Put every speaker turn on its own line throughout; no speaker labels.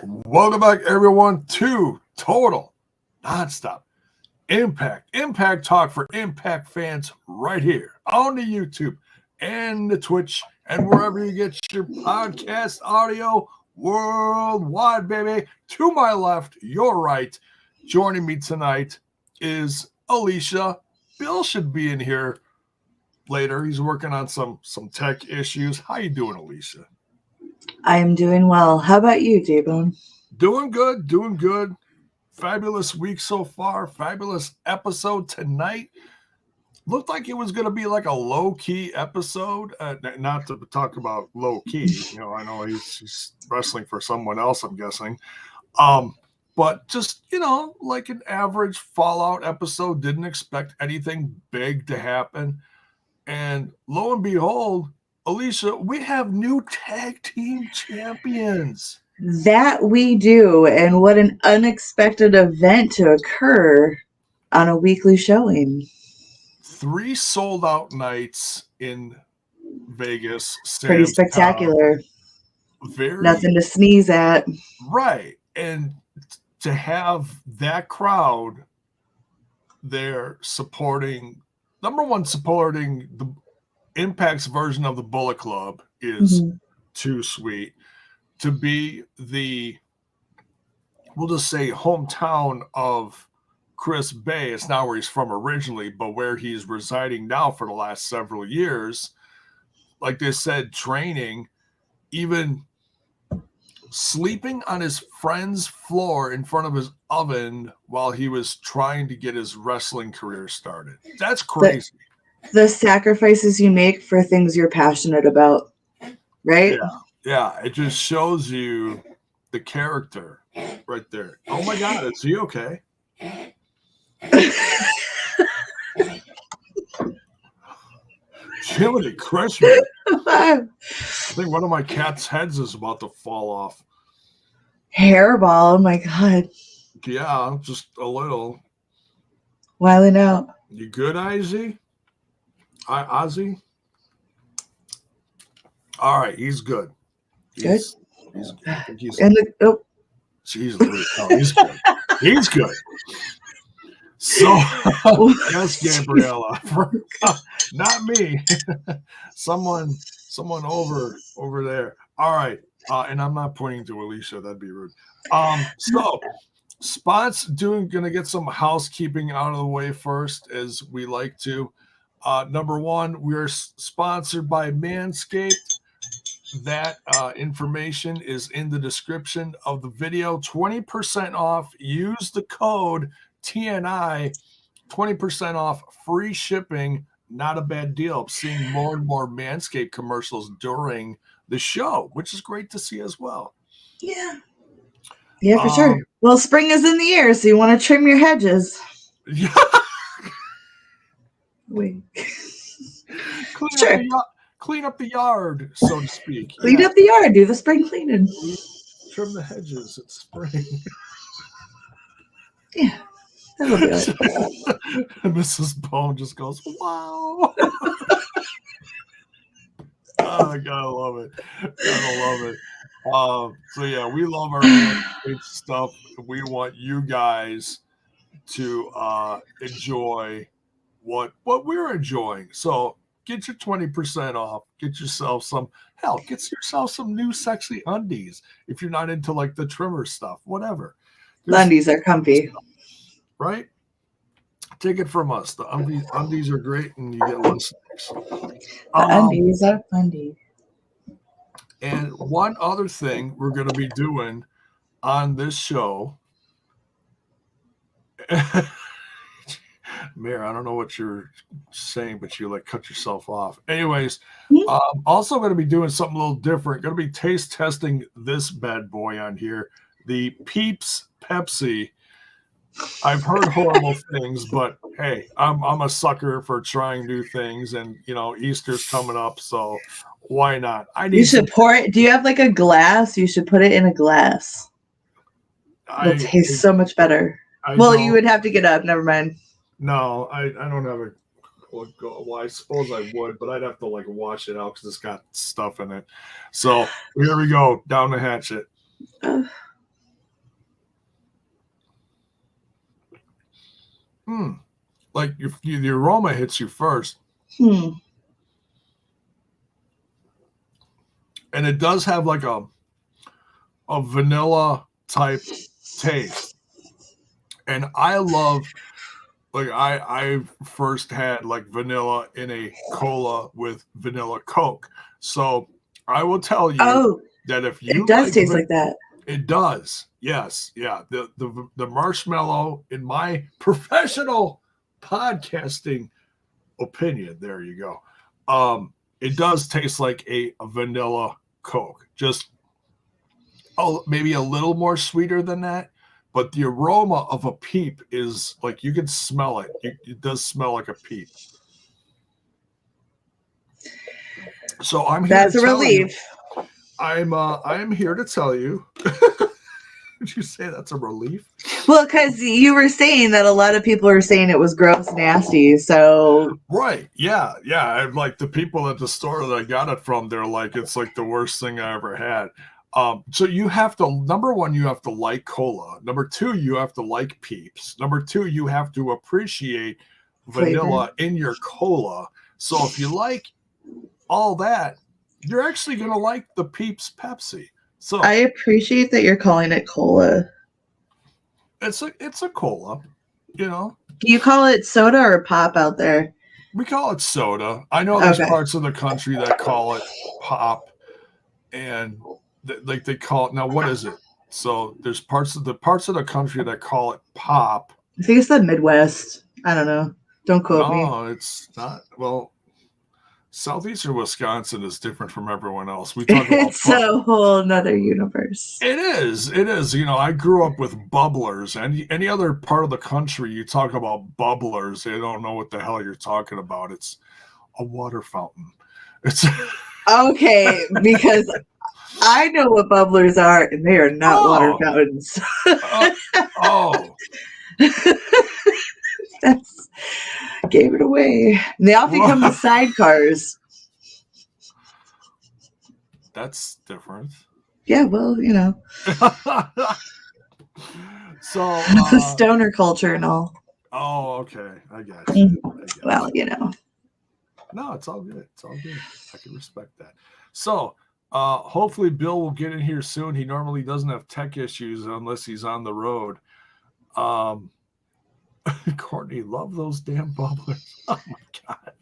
Welcome back, everyone, to Total Nonstop Impact Talk for Impact fans right here on the YouTube and the Twitch and wherever you get your podcast audio worldwide, baby. To my left, your right, joining me tonight is Alicia. Bill should be in here later. He's working on some tech issues. How you doing, Alicia?
I am doing well. How about you, J-Bone?
Doing good. Fabulous week so far. Fabulous episode tonight. Looked like it was going to be like a low-key episode. Not to talk about low-key. I know he's wrestling for someone else, I'm guessing. But just, like an average Fallout episode. Didn't expect anything big to happen. And lo and behold, Alicia, we have new tag team champions.
That we do, and what an unexpected event to occur on a weekly showing.
3 sold-out nights in Vegas.
Pretty spectacular. Nothing to sneeze at.
Right. And to have that crowd there supporting the Impact's version of the Bullet Club is too sweet. To be we'll just say hometown of Chris Bay. It's not where he's from originally, but where he's residing now for the last several years. Like they said, training, even sleeping on his friend's floor in front of his oven while he was trying to get his wrestling career started. That's crazy.
The sacrifices you make for things you're passionate about, right?
Yeah, it just shows you the character right there. Oh my God, is he okay? Jiminy Christmas. I think one of my cat's heads is about to fall off.
Hairball, oh my God.
Yeah, just a little.
Wilding out.
You good, Ozzy? Ozzy? All right, he's good. He's good. Jesus, he's good. He's good. So, yes, Gabriella. Not me. Someone over there. All right. And I'm not pointing to Alicia. That'd be rude. So, Spot's gonna get some housekeeping out of the way first, as we like to. Number one, we're sponsored by Manscaped. That information is in the description of the video. 20% off. Use the code TNI. 20% off, free shipping. Not a bad deal. I'm seeing more and more Manscaped commercials during the show, which is great to see as well.
Yeah, for sure. Well, spring is in the air, so you want to trim your hedges.
Yeah.
Wait.
Clean up the yard, so to speak.
Clean up the yard. Do the spring cleaning.
Trim the hedges. It's spring.
Yeah, that'll do it.
Mrs. Bone just goes, wow. Oh, I gotta love it. So yeah, we love our stuff. We want you guys to enjoy what we're enjoying. So get your 20% off. Get yourself some new sexy undies. If you're not into like the trimmer stuff, whatever.
The undies are comfy.
Right? Take it from us. The undies are great and you get listeners.
The undies are fundy.
And one other thing we're going to be doing on this show. Mayor, I don't know what you're saying, but you cut yourself off. Anyways, also going to be doing something a little different. Going to be taste testing this bad boy on here, the Peeps Pepsi. I've heard horrible things, but hey, I'm a sucker for trying new things, and Easter's coming up, so why not? You
should pour it. Do you have like a glass? You should put it in a glass. It'll taste so much better. You would have to get up. Never mind.
No, I don't have a. Well, I suppose I would, but I'd have to wash it out because it's got stuff in it. So here we go, down the hatchet. like the aroma hits you first.
And
it does have like a vanilla type taste. And I love, like, I first had like vanilla in a cola with vanilla Coke. So I will tell you that if you
it does taste like that.
It does. Yes. Yeah. The marshmallow, in my professional podcasting opinion, there you go. It does taste like a vanilla Coke. Just maybe a little more sweeter than that. But the aroma of a Peep is like, you can smell it. It does smell like a Peep. So I'm here.
That's a relief.
I'm here to tell you. Did you say that's a relief?
Well, because you were saying that a lot of people are saying it was gross, nasty. So
right, yeah. I'm like, the people at the store that I got it from, they're like, it's like the worst thing I ever had. So you have to, number one, you have to like cola. Number two, you have to like Peeps. Number two, you have to appreciate vanilla in your cola. So if you like all that, you're actually going to like the Peeps Pepsi. So
I appreciate that you're calling it cola.
It's a cola, you know.
Do you call it soda or pop out there?
We call it soda. I know there's parts of the country that call it pop, and like they call it, now what is it? So there's parts of the country that call it pop.
I think it's the Midwest. I don't know. Don't quote me.
No, it's not. Well, Southeastern Wisconsin is different from everyone else. We talk about
it's a whole nother universe.
It is. You know, I grew up with bubblers. And any other part of the country, you talk about bubblers, they don't know what the hell you're talking about. It's a water fountain. It's
okay, because I know what bubblers are, and they are not water fountains. That's gave it away. They often come with sidecars.
That's different.
Yeah, well, you know.
So
stoner culture and all.
Oh, okay. I got you.
Well, you know.
No, it's all good. It's all good. I can respect that. So hopefully Bill will get in here soon. He normally doesn't have tech issues unless he's on the road. Courtney, love those damn bubblers. Oh my god.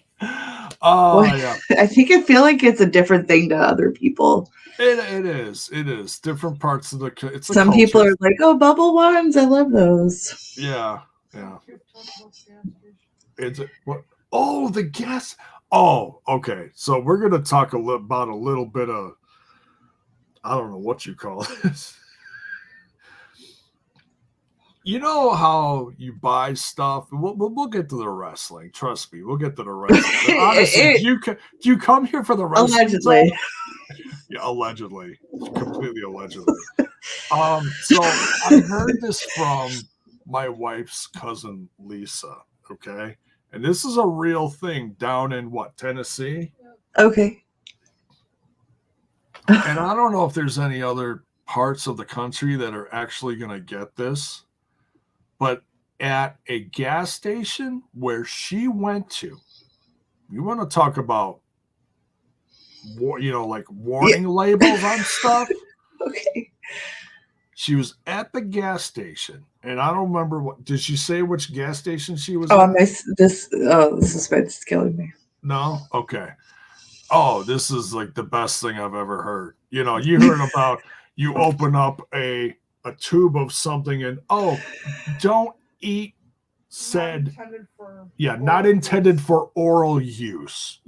Oh yeah.
I feel like it's a different thing to other people.
It is different parts of the. It's
some people are like, oh, bubble ones, I love those.
Yeah. It's what? Oh, the gas. Oh, okay. So we're gonna talk about a little bit of, I don't know what you call this. You know how you buy stuff? We'll get to the wrestling. Trust me, we'll get to the wrestling. Honestly, do you come here for the wrestling?
Allegedly.
Yeah, allegedly. Completely allegedly. So I heard this from my wife's cousin, Lisa, okay? And this is a real thing down in, Tennessee?
Okay.
And I don't know if there's any other parts of the country that are actually going to get this. But at a gas station where she went to, you want to talk about, like warning labels on stuff?
Okay.
She was at the gas station, and I don't remember did she say which gas station she was
at? The suspense is killing me.
No? Okay. Oh, this is like the best thing I've ever heard. You know, you heard about, you open up a tube of something and don't eat said not intended for oral use,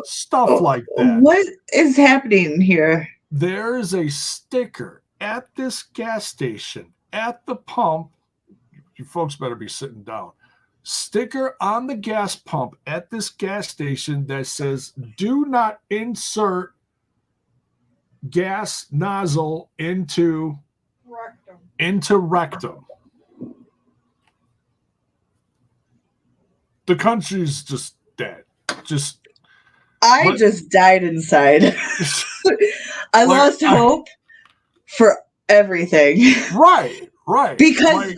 stuff like that.
What is happening here?
There's a sticker at this gas station at the pump. You folks better be sitting down. Sticker on the gas pump at this gas station that says, do not insert gas nozzle into rectum. The country's just dead.
I just died inside. I lost hope for everything.
Right. Right.
Because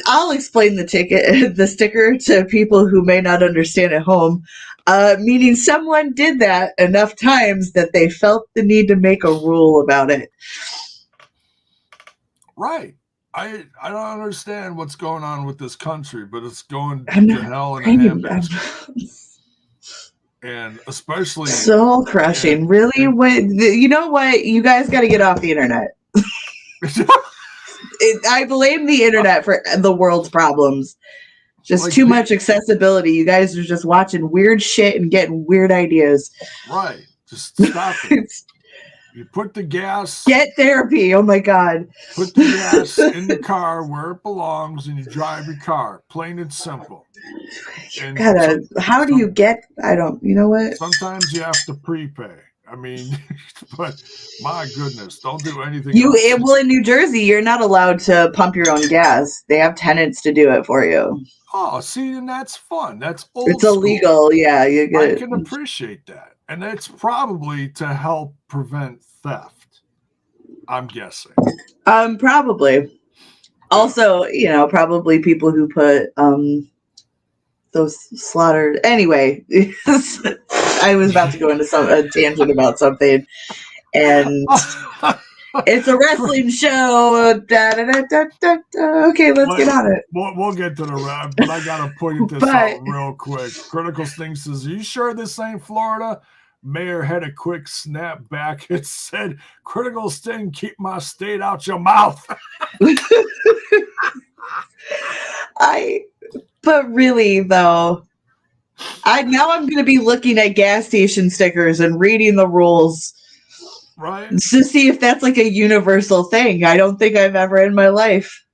I'll explain the sticker to people who may not understand at home. Meaning someone did that enough times that they felt the need to make a rule about it.
Right. I don't understand what's going on with this country, but it's going to hell in a handbasket. And especially
soul crushing. Really? You know what? You guys got to get off the internet. I blame the internet for the world's problems. Just like too much accessibility. You guys are just watching weird shit and getting weird ideas.
Right. Just stop it. You put the gas.
Get therapy. Oh my God.
Put the gas in the car where it belongs and you drive your car. Plain and simple. And
how do you get, you know what?
Sometimes you have to prepay. I mean, but my goodness, don't do anything.
Well, in New Jersey, you're not allowed to pump your own gas. They have tenants to do it for you.
Oh, see, and that's fun. That's old
It's illegal.
School.
Yeah,
I can appreciate that. And that's probably to help prevent theft, I'm guessing.
Probably. Also, probably people who put those slaughtered. Anyway, I was about to go into a tangent about something, and it's a wrestling show. Okay, let's get on it.
We'll get to the rap, but I gotta point this out real quick. Critical Sting says, "Are you sure this ain't Florida?" Mayor had a quick snap back. It said, "Critical Sting, keep my state out your mouth."
But really, though, I'm going to be looking at gas station stickers and reading the rules,
right,
to see if that's like a universal thing. I don't think I've ever in my life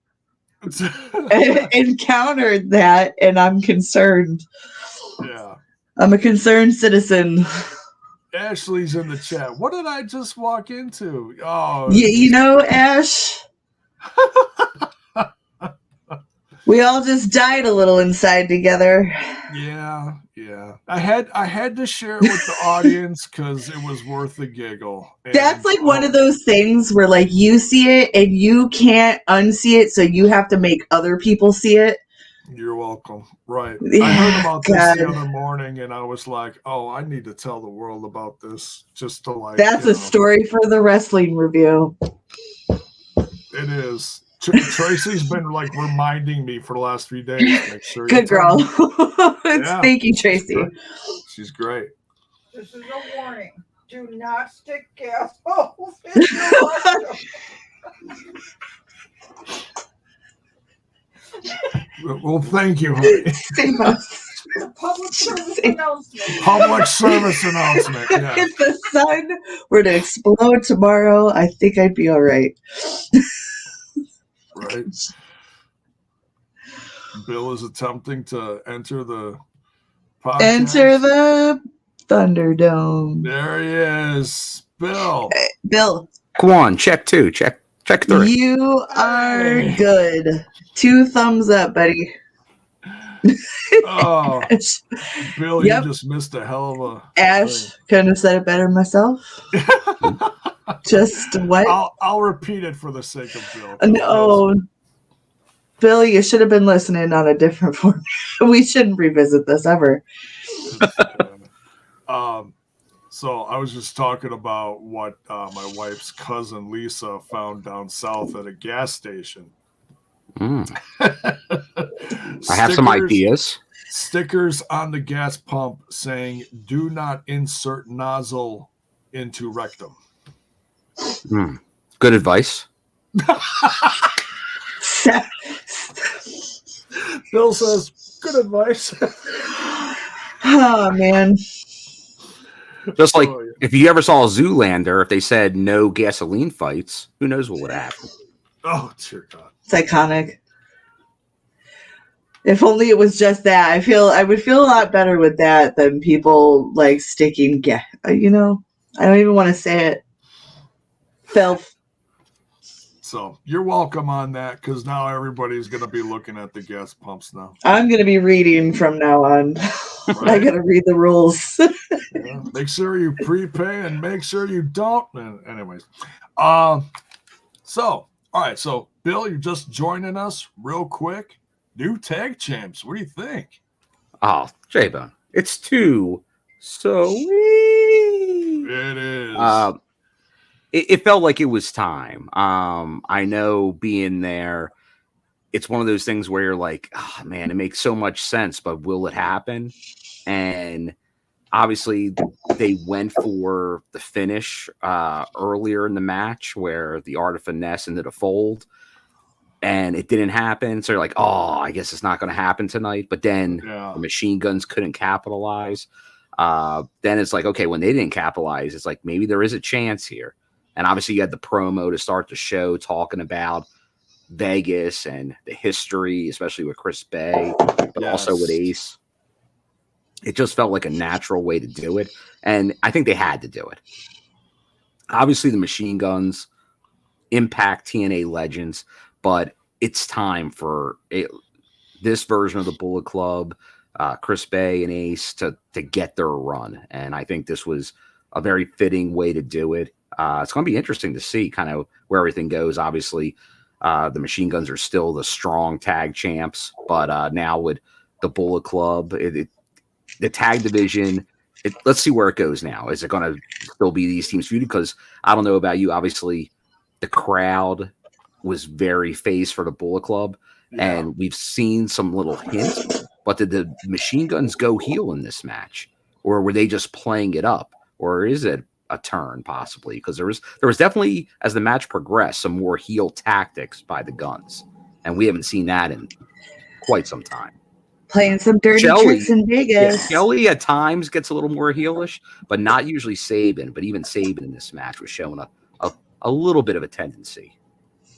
encountered that, and I'm concerned.
Yeah,
I'm a concerned citizen.
Ashley's in the chat. What did I just walk into? Oh,
Ash. We all just died a little inside together.
Yeah. I had to share it with the audience because it was worth the giggle. And
that's like one of those things where like you see it and you can't unsee it, so you have to make other people see it.
You're welcome. Right. Yeah, I heard about this the other morning and I was like, oh, I need to tell the world about this just to like.
That's a story for the wrestling review.
It is. Tracy's been like reminding me for the last 3 days. Make sure
good girl. Thank you, Tracy.
She's great.
This is a warning. Do not stick gas holes in your washroom.
Well, thank you, honey.
Save us.
Public service announcement.
Public service announcement. Yeah.
If the sun were to explode tomorrow, I think I'd be all right.
Right. Bill is attempting to enter the podcast.
Enter the Thunderdome.
There he is. Bill.
Hey, Bill.
Come on, check 2. Check 3.
You are good. 2 thumbs up, buddy.
Oh, Bill, you just missed a hell of a
Ash
thing.
Couldn't have said it better myself. Just what?
I'll repeat it for the sake of Bill.
No, Bill, you should have been listening on a different format. We shouldn't revisit this ever.
So I was just talking about what my wife's cousin Lisa found down south at a gas station.
I have some ideas.
Stickers on the gas pump saying, "Do not insert nozzle into rectum."
Good advice.
Bill says, good advice.
Oh, man.
Just like if you ever saw Zoolander, if they said no gasoline fights, who knows what would happen?
Oh, dear God.
It's iconic. If only it was just that. I would feel a lot better with that than people like sticking gas. I don't even want to say it. Filth.
So you're welcome on that because now everybody's going to be looking at the gas pumps now.
I'm going to be reading from now on. Right. I got to read the rules.
Yeah. Make sure you prepay and make sure you don't. Anyways. All right. So Bill, you're just joining us real quick. New tag champs. What do you think?
Oh, J-Bone. It's too sweet.
It is.
It felt like it was time. I know being there, it's one of those things where you're like, oh, man, it makes so much sense, but will it happen? And obviously, they went for the finish earlier in the match where the Art of Finesse into the fold, and it didn't happen. So you're like, oh, I guess it's not going to happen tonight. But then the Machine Guns couldn't capitalize. Then it's like, okay, when they didn't capitalize, it's like maybe there is a chance here. And obviously, you had the promo to start the show talking about Vegas and the history, especially with Chris Bay, but also with Ace. It just felt like a natural way to do it. And I think they had to do it. Obviously, the Machine Guns impact TNA legends, but it's time for this version of the Bullet Club, Chris Bay and Ace, to get their run. And I think this was a very fitting way to do it. It's going to be interesting to see kind of where everything goes. Obviously, the Machine Guns are still the strong tag champs, but now with the Bullet Club, the tag division, let's see where it goes now. Is it going to still be these teams feuding? Because I don't know about you. Obviously, the crowd was very face for the Bullet Club, and we've seen some little hints. But did the Machine Guns go heel in this match, or were they just playing it up, or is it a turn possibly? Because there was definitely, as the match progressed, some more heel tactics by the Guns, and we haven't seen that in quite some time.
Playing some dirty tricks in Vegas.
Yeah, Shelley at times gets a little more heelish, but not usually Sabin. But even Sabin in this match was showing a little bit of a tendency.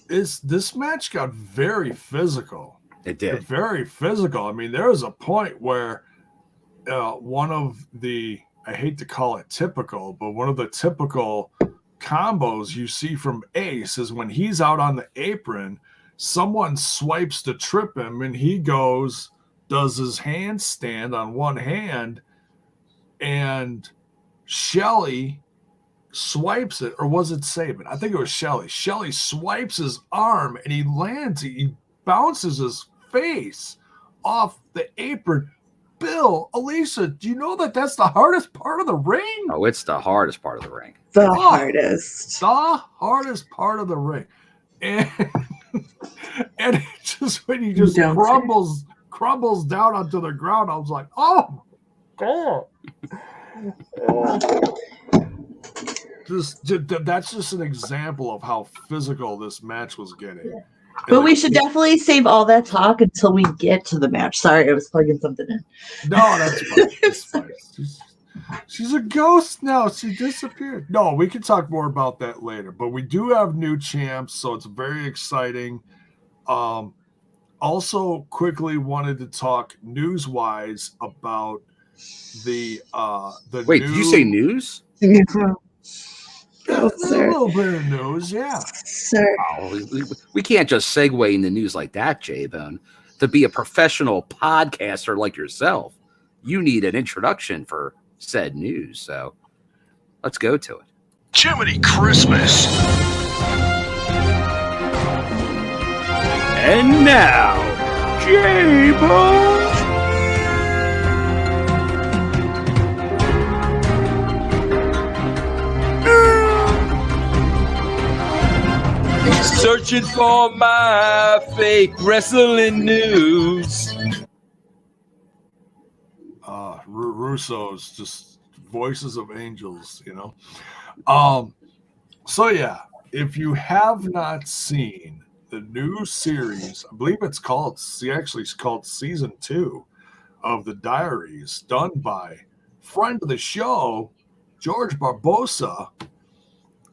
This match got very physical.
It did.
Very physical. I mean, there was a point where one of the, I hate to call it typical, but one of the typical combos you see from Ace is when he's out on the apron, someone swipes to trip him, and he does his handstand on one hand, and Shelley swipes it, or was it Sabin? I think it was Shelley. Shelley swipes his arm, and he lands. He bounces his face off the apron. Bill, Elisa, do you know that that's the hardest part of the ring?
Oh, it's the hardest part of the ring.
The hardest
part of the ring. And it just, when he just crumbles down onto the ground, I was like, oh God. That's just an example of how physical this match was getting.
But we should definitely save all that talk until we get to the match. Sorry, I was plugging something in.
No, that's fine. That's fine. She's a ghost now. She disappeared. No, we can talk more about that later. But we do have new champs, so it's very exciting. Also, quickly wanted to talk news-wise about the
Wait, did you say news?
A little bit of news, yeah.
Sir.
Oh, we can't just segue into news like that, J-Bone. To be a professional podcaster like yourself, you need an introduction for said news. So let's go to it.
Jiminy Christmas.
And now, J-Bone.
Searching for my fake wrestling news.
Russo's just voices of angels, you know. So yeah, if you have not seen the new series, I believe it's called season 2 of the Diaries, done by friend of the show, George Barbosa.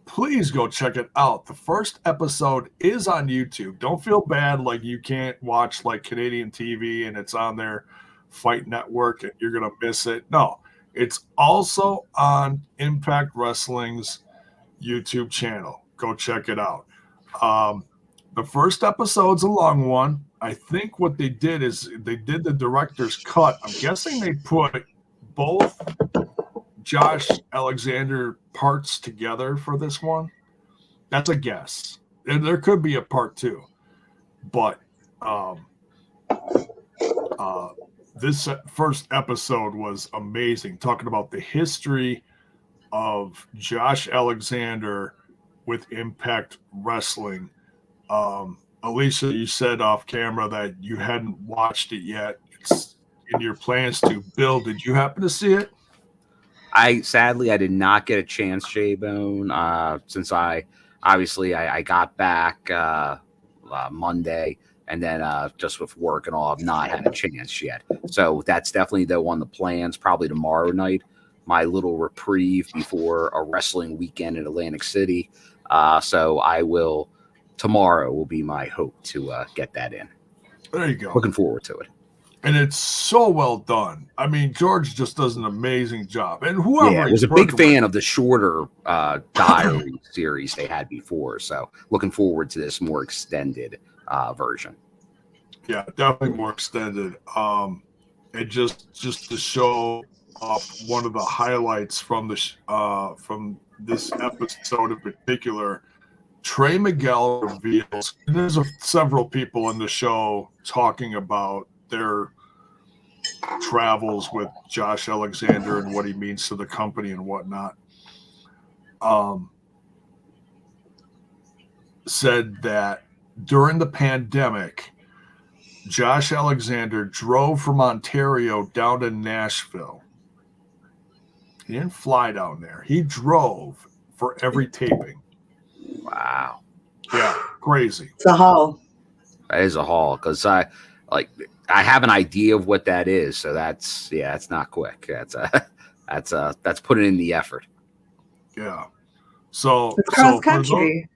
Please go check it out. The first episode is on YouTube. Don't feel bad like you can't watch like Canadian TV and it's on their Fight Network and you're going to miss it. No, it's also on Impact Wrestling's YouTube channel. Go check it out. The first episode's a long one. I think what they did is they did the director's cut. I'm guessing they put both Josh Alexander parts together for this one. That's a guess. And there could be a part 2. but this first episode was amazing, talking about the history of Josh Alexander with Impact Wrestling. Alicia, you said off camera that you hadn't watched it yet. It's in your plans to. Bill, did you happen to see it?
Sadly I did not get a chance, J-Bone, since I got back Monday, and then just with work and all, I've not had a chance yet. So that's definitely though on the plans. Probably tomorrow night, my little reprieve before a wrestling weekend in Atlantic City. So I will. Tomorrow will be my hope to get that in.
There you go.
Looking forward to it.
And it's so well done. I mean, George just does an amazing job. And whoever
I was a big fan of the shorter diary series they had before. So looking forward to this more extended version.
Yeah, definitely more extended. And just to show off one of the highlights from this episode in particular, Trey Miguel reveals, and there's several people in the show talking about their travels with Josh Alexander and what he means to the company and whatnot. Said that during the pandemic, Josh Alexander drove from Ontario down to Nashville. He didn't fly down there. He drove for every taping.
Wow.
Yeah, crazy.
It's a haul.
That is a haul, because I have an idea of what that is. So that's not quick. That's putting in the effort.
Yeah. So
it's cross country.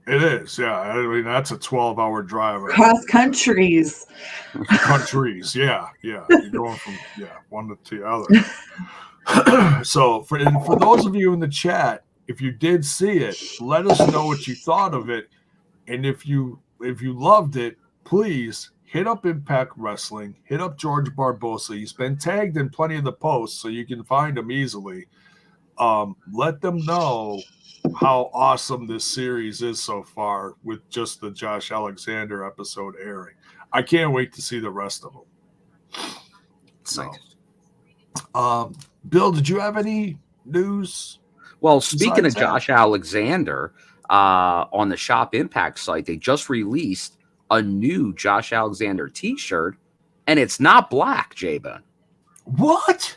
It is, yeah. I mean, that's a 12-hour drive.
Cross countries.
Countries, yeah. You're going from one to the other. So for those of you in the chat, if you did see it, let us know what you thought of it. And if you loved it, please hit up Impact Wrestling, hit up George Barbosa. He's been tagged in plenty of the posts, so you can find him easily. Let them know how awesome this series is so far with just the Josh Alexander episode airing. I can't wait to see the rest of them. So, Bill, did you have any news?
Well, speaking of Josh Alexander, on the Shop Impact site, they just released a new Josh Alexander t-shirt, and it's not black, J-Bone.
What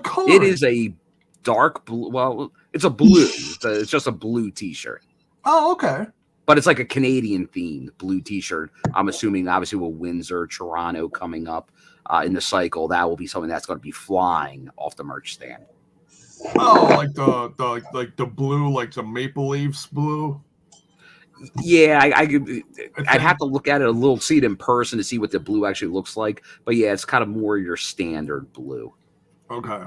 color?
It is a dark blue. Well, it's a blue. It's just a blue t-shirt.
Oh, okay.
But it's like a Canadian themed blue t-shirt. I'm assuming, obviously, with Windsor, Toronto coming up in the cycle, that will be something that's going to be flying off the merch stand.
Oh, like the blue, like the Maple Leafs blue.
Yeah, I'd have to look at it a little, see it in person to see what the blue actually looks like. But yeah, it's kind of more your standard blue.
Okay.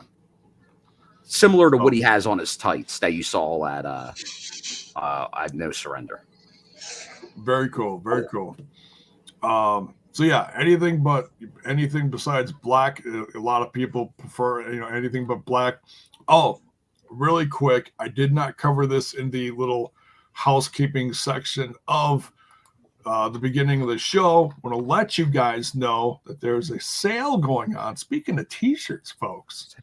Similar to what he has on his tights that you saw at No Surrender.
Very cool. Very cool. So yeah, anything besides black. A lot of people prefer anything but black. Oh, really quick, I did not cover this in the little housekeeping section of the beginning of the show. I want to let you guys know that there's a sale going on. Speaking of t-shirts, folks,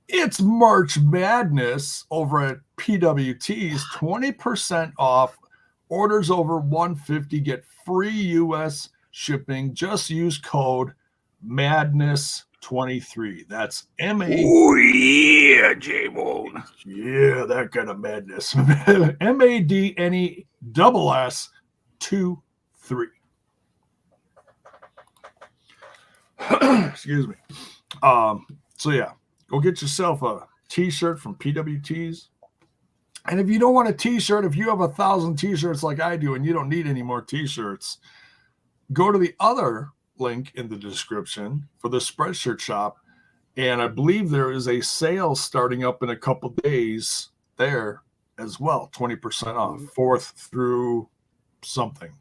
it's March Madness over at PWT's. 20% off. Orders over $150 get free U.S. shipping. Just use code MADNESS23. That's M-A.
Oh yeah, J-Bone.
Yeah, that kind of madness. MADNESS23. Excuse me. So yeah, go get yourself a t-shirt from PWT's. And if you don't want a t-shirt, if you have 1,000 t-shirts like I do and you don't need any more t-shirts, go to the other link in the description for the Spreadshirt shop. And I believe there is a sale starting up in a couple days there as well. 20% off, 4th through something.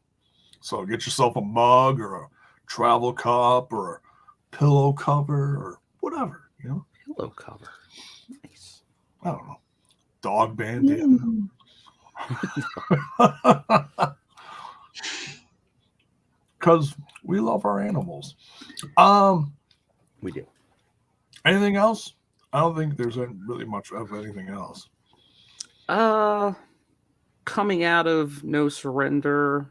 So get yourself a mug or a travel cup or a pillow cover or whatever,
Pillow cover. Nice.
I don't know. Dog bandana. because we love our animals.
We do.
Anything else? I don't think there's really much of anything else.
Coming out of No Surrender,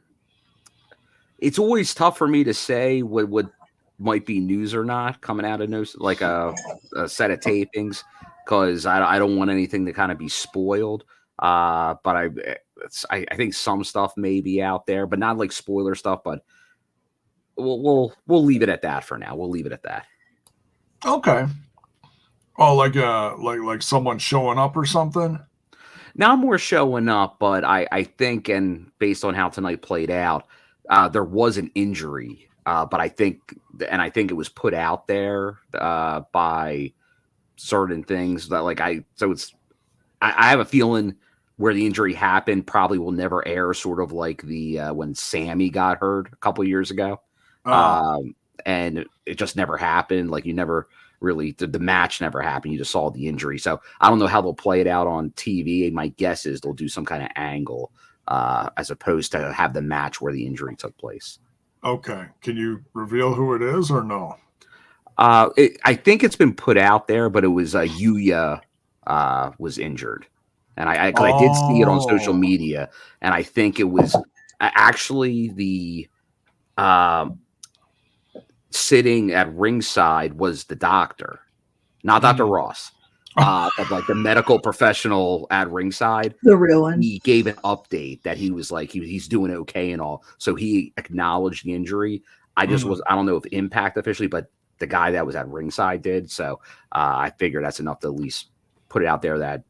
it's always tough for me to say what might be news or not coming out of a set of tapings, because I don't want anything to kind of be spoiled. But I think some stuff may be out there, but not like spoiler stuff. But we'll leave it at that for now. We'll leave it at that.
Okay. Oh, like someone showing up or something?
Not more showing up, but I think, and based on how tonight played out, there was an injury. But I think it was put out there by certain things that I have a feeling where the injury happened probably will never air, sort of like the when Sammy got hurt a couple of years ago. And it just never happened. Like, you never really, the match never happened. You just saw the injury. So I don't know how they'll play it out on TV. My guess is they'll do some kind of angle as opposed to have the match where the injury took place.
Okay. Can you reveal who it is or no?
I think it's been put out there, but it was Yuya was injured. And I did see it on social media, and I think it was actually the sitting at ringside was the doctor, not Dr. Ross, but like the medical professional at ringside.
The real one.
He gave an update that he was like, he's doing okay and all. So he acknowledged the injury. I don't know if Impact officially, but the guy that was at ringside did. So I figure that's enough to at least put it out there that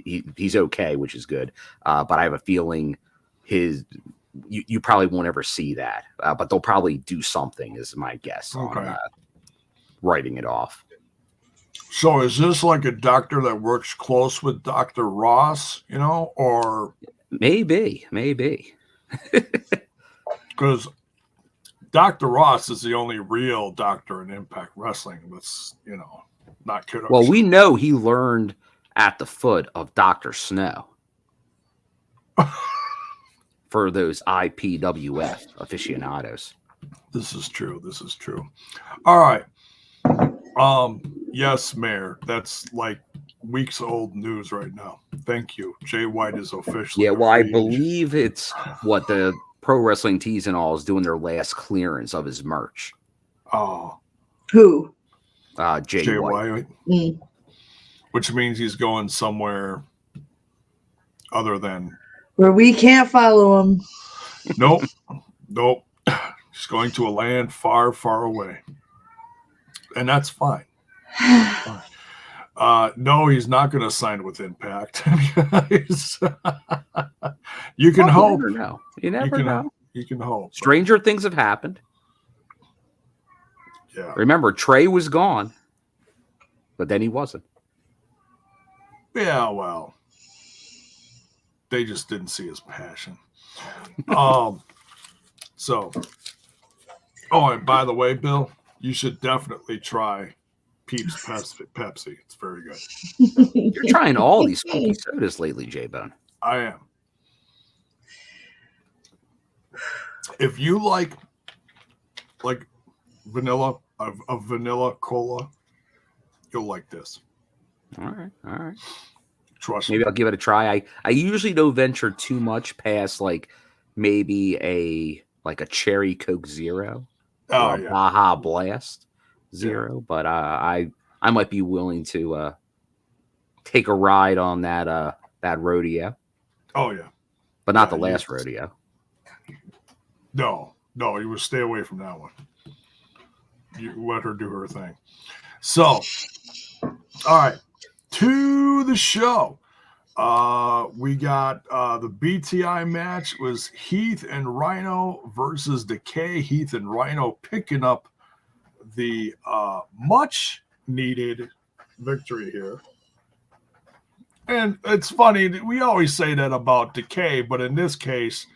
he's okay, which is good. But I have a feeling you probably won't ever see that, but they'll probably do something, is my guess, on writing it off.
So is this like a doctor that works close with Dr. Ross, or
maybe?
Because Dr. Ross is the only real doctor in Impact Wrestling that's, not kiddos.
Well, we know he learned at the foot of Dr. Snow. For those IPWF aficionados.
This is true. All right. Yes, Mayor. That's like weeks old news right now. Thank you. Jay White is officially.
Yeah, well, I believe it's what the Pro Wrestling Tees and All is doing their last clearance of his merch.
Oh.
Who?
Jay White. Which means he's going somewhere other than
where we can't follow him.
Nope. He's going to a land far, far away. And that's fine. No, he's not going to sign with Impact. You can hope.
You never know.
You can hope.
Stranger things have happened.
Yeah.
Remember, Trey was gone, but then he wasn't.
Yeah, well. They just didn't see his passion. And by the way, Bill, you should definitely try Peeps Pepsi. It's very good.
You're trying all these funky sodas lately, J-Bone.
I am. If you like vanilla, a vanilla cola, you'll like this.
All right.
Trust me.
Maybe I'll give it a try. I usually don't venture too much past maybe a cherry Coke Zero or a Baja Blast Zero, but I might be willing to take a ride on that rodeo.
Oh yeah,
but not the last rodeo.
No, you would stay away from that one. You let her do her thing. So, all right. To the show. We got the BTI match was Heath and Rhino versus Decay. Heath and Rhino picking up the much needed victory here. And it's funny, we always say that about Decay, but in this case,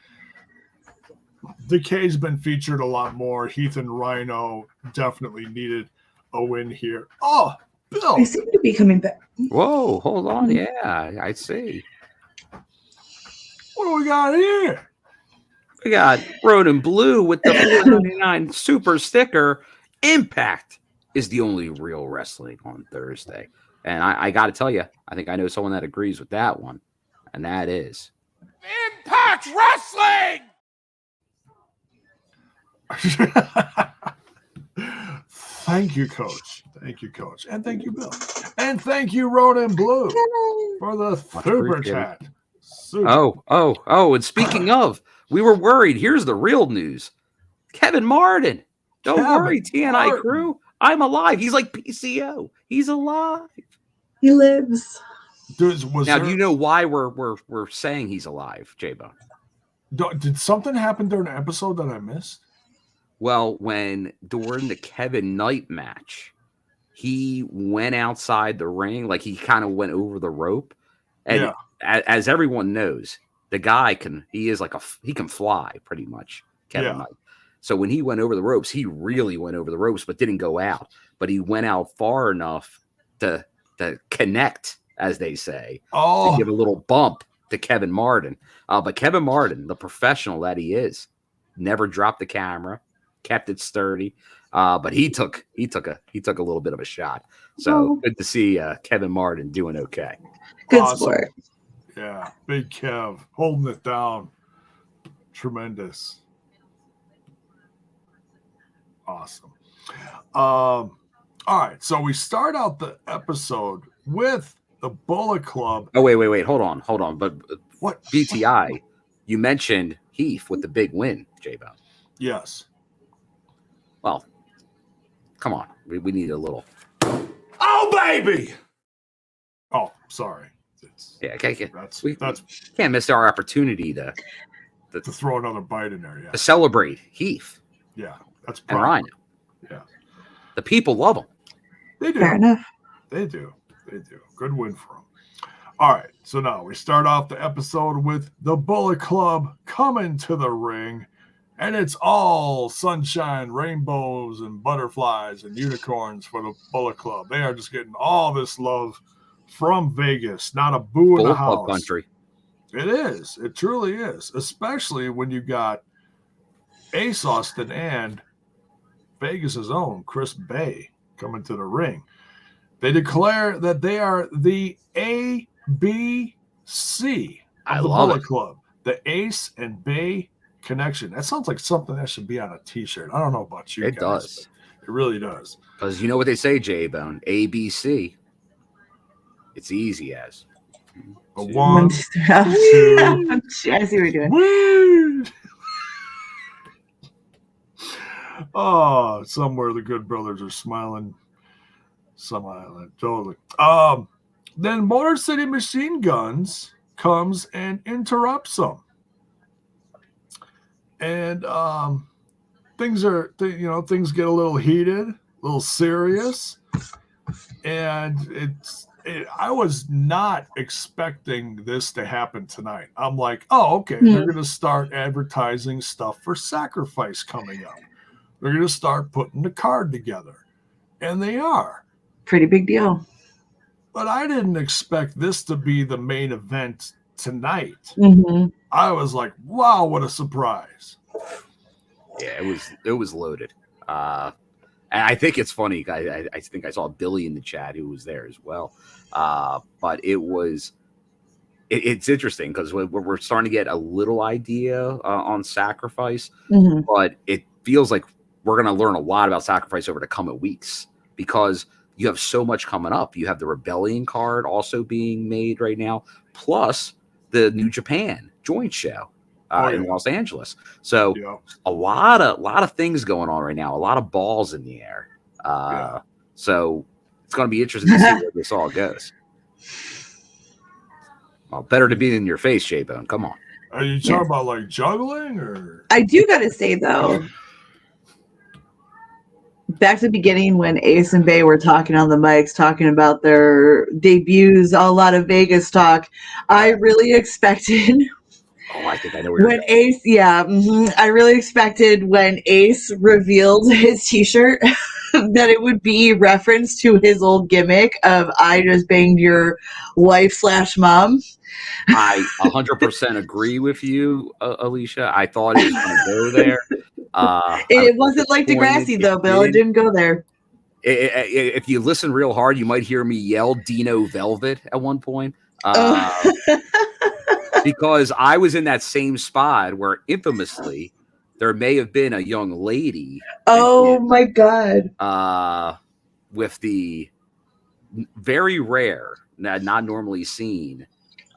Decay's been featured a lot more. Heath and Rhino definitely needed a win here. Oh, Bill.
I seem to be coming back.
Whoa, hold on. Yeah, I see.
What do we got here?
We got Road and Blue with the $4.99 super sticker. Impact is the only real wrestling on Thursday. And I got to tell you, I think I know someone that agrees with that one. And that is
Impact Wrestling!
Thank you, Coach. Thank you, Coach. And thank you, Bill. And thank you, Road and Blue, for the super chat.
Oh, and speaking of, we were worried. Here's the real news. Kevin Martin. Don't worry, TNI crew. I'm alive. He's like PCO. He's alive.
He lives.
Do you know why we're saying he's alive, J-Bone?
Did something happen during the episode that I missed?
Well, during the Kevin Knight match, he went outside the ring, like he kind of went over the rope. And as everyone knows, the guy can fly pretty much, Kevin Knight. So when he went over the ropes, he really went over the ropes, but didn't go out. But he went out far enough to connect, as they say, to give a little bump to Kevin Martin. But Kevin Martin, the professional that he is, never dropped the camera, kept it sturdy. But he took a little bit of a shot. So good to see Kevin Martin doing okay.
Good sport.
Yeah, big Kev holding it down. Tremendous. Awesome. All right, so we start out the episode with the Bullet Club.
Oh, wait. Hold on. But
what?
BTI, you mentioned Heath with the big win, J-Bone.
Yes.
Well, come on. We need a little.
Oh, baby!
Oh, sorry.
We can't miss our opportunity to
throw another bite in there. Yeah.
To celebrate Heath.
Yeah, that's
proper. And Rhino.
Yeah.
The people love them.
They do.
Fair enough.
They do. Good win for them. All right, so now we start off the episode with the Bullet Club coming to the ring, and it's all sunshine, rainbows, and butterflies and unicorns for the Bullet Club. They are just getting all this love from Vegas, not a boo in the house.
Bullet Club country.
It is. It truly is, especially when you got Ace Austin and Vegas's own Chris Bay coming to the ring. They declare that they are the ABC of the Bullet Club, the Ace and Bay connection. That sounds like something that should be on a T-shirt. I don't know about you guys.
It does.
It really does.
Because you know what they say, J-Bone, ABC. It's easy as.
A 1, 2. I
see what you're doing.
Oh, somewhere the good brothers are smiling. Some island, totally. Then Motor City Machine Guns comes and interrupts them. And things get a little heated, a little serious. And I was not expecting this to happen tonight. I'm like, oh, okay, they're going to start advertising stuff for Sacrifice coming up. They're going to start putting the card together. And they are.
Pretty big deal.
But I didn't expect this to be the main event tonight.
Mm-hmm.
I was like, wow, what a surprise.
Yeah, it was loaded. And I think it's funny. I think I saw Billy in the chat who was there as well. But it's interesting because we're starting to get a little idea on Sacrifice, but it feels like we're going to learn a lot about Sacrifice over the coming weeks because you have so much coming up. You have the Rebellion card also being made right now, plus the New Japan joint show in Los Angeles. So a lot of things going on right now, a lot of balls in the air. So it's going to be interesting to see where this all goes. Well, better to be in your face, J-Bone. Come on.
Are you talking about like juggling or?
I do got to say though, back to the beginning when Ace and Bay were talking on the mics, talking about their debuts, a lot of Vegas talk. I really expected.
Oh, I think I know where
when Ace, I really expected when Ace revealed his T-shirt that it would be reference to his old gimmick of "I just banged your wife/mom."
I 100% agree with you, Alicia. I thought it was going to go there.
It wasn't like Degrassi, though, Bill. It didn't go there.
If you listen real hard, you might hear me yell Dino Velvet at one point. Because I was in that same spot where infamously there may have been a young lady.
Oh, my God.
With the very rare, not normally seen,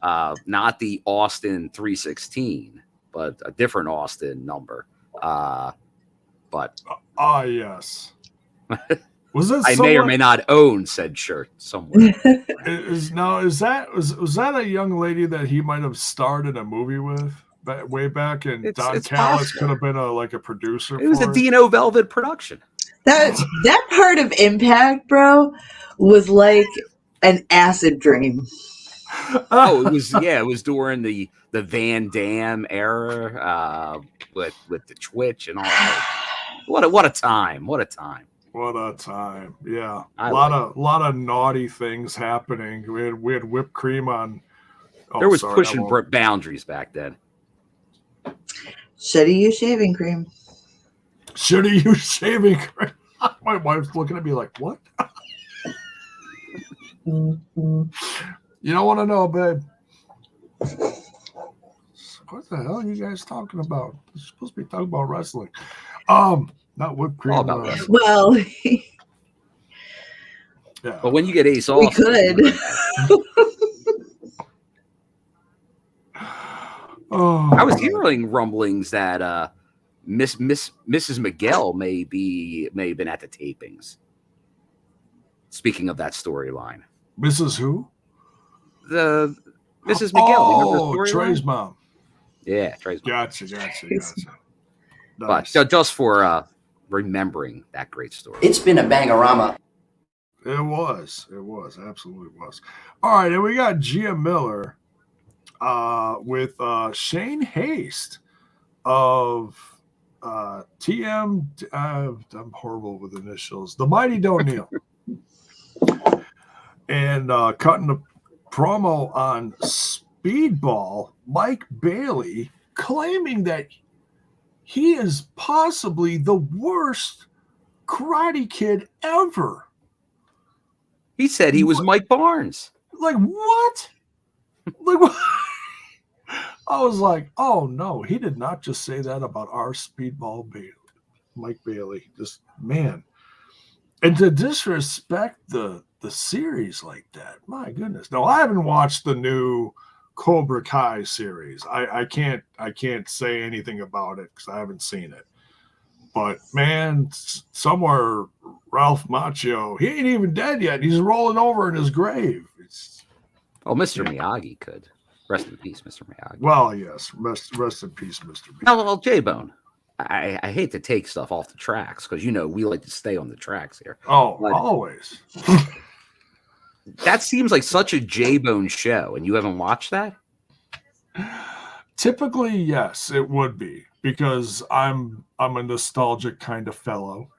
not the Austin 316, but a different Austin number. But
yes. Was it?
I may or may not own said shirt somewhere.
Was that a young lady that he might have starred in a movie with way back? And Don Callis could have been a producer.
It was a Dino Velvet production.
That part of Impact, bro, was like an acid dream.
Oh, it was during the Van Damme era, with the Twitch and all that. What a time! What a time!
What a time! Yeah, a lot of naughty things happening. We had whipped cream on.
There was pushing boundaries back then.
Should have used shaving cream.
Should have used shaving cream. My wife's looking at me like, what? You don't want to know, babe. What the hell are you guys talking about? You're supposed to be talking about wrestling. Not whipped cream.
All about wrestling.
Well,
yeah. But when you get Ace
we
Austin,
could.
I was hearing rumblings that Mrs. Miguel may have been at the tapings. Speaking of that storyline,
Mrs. Who?
The Mrs. Miguel.
Oh, Trey's mom.
Yeah, Trey's mom.
Gotcha. Nice.
But just for remembering that great story.
It's been a bangorama.
It was, absolutely was. All right, and we got Gia Miller with Shane Haste of TM. I'm horrible with initials. The Mighty Don't Kneel. And cutting a promo on Speedball, Mike Bailey claiming that he is possibly the worst Karate Kid ever.
He said he was Mike Barnes.
Like what? Like what? I was like, oh no, he did not just say that about our Speedball Bailey, Mike Bailey. Just man. And to disrespect the series like that, my goodness. No, I haven't watched the new Cobra Kai series. I can't say anything about it because I haven't seen it. But man, somewhere Ralph Macchio, he ain't even dead yet. He's rolling over in his grave.
Mr. Miyagi could. Rest in peace, Mr. Miyagi.
Well, yes. Rest in peace, Mr. Miyagi.
Well, J-Bone, I hate to take stuff off the tracks because, we like to stay on the tracks here.
Oh, but always.
That seems like such a J-Bone show, and you haven't watched that?
Typically, yes, it would be because I'm a nostalgic kind of fellow,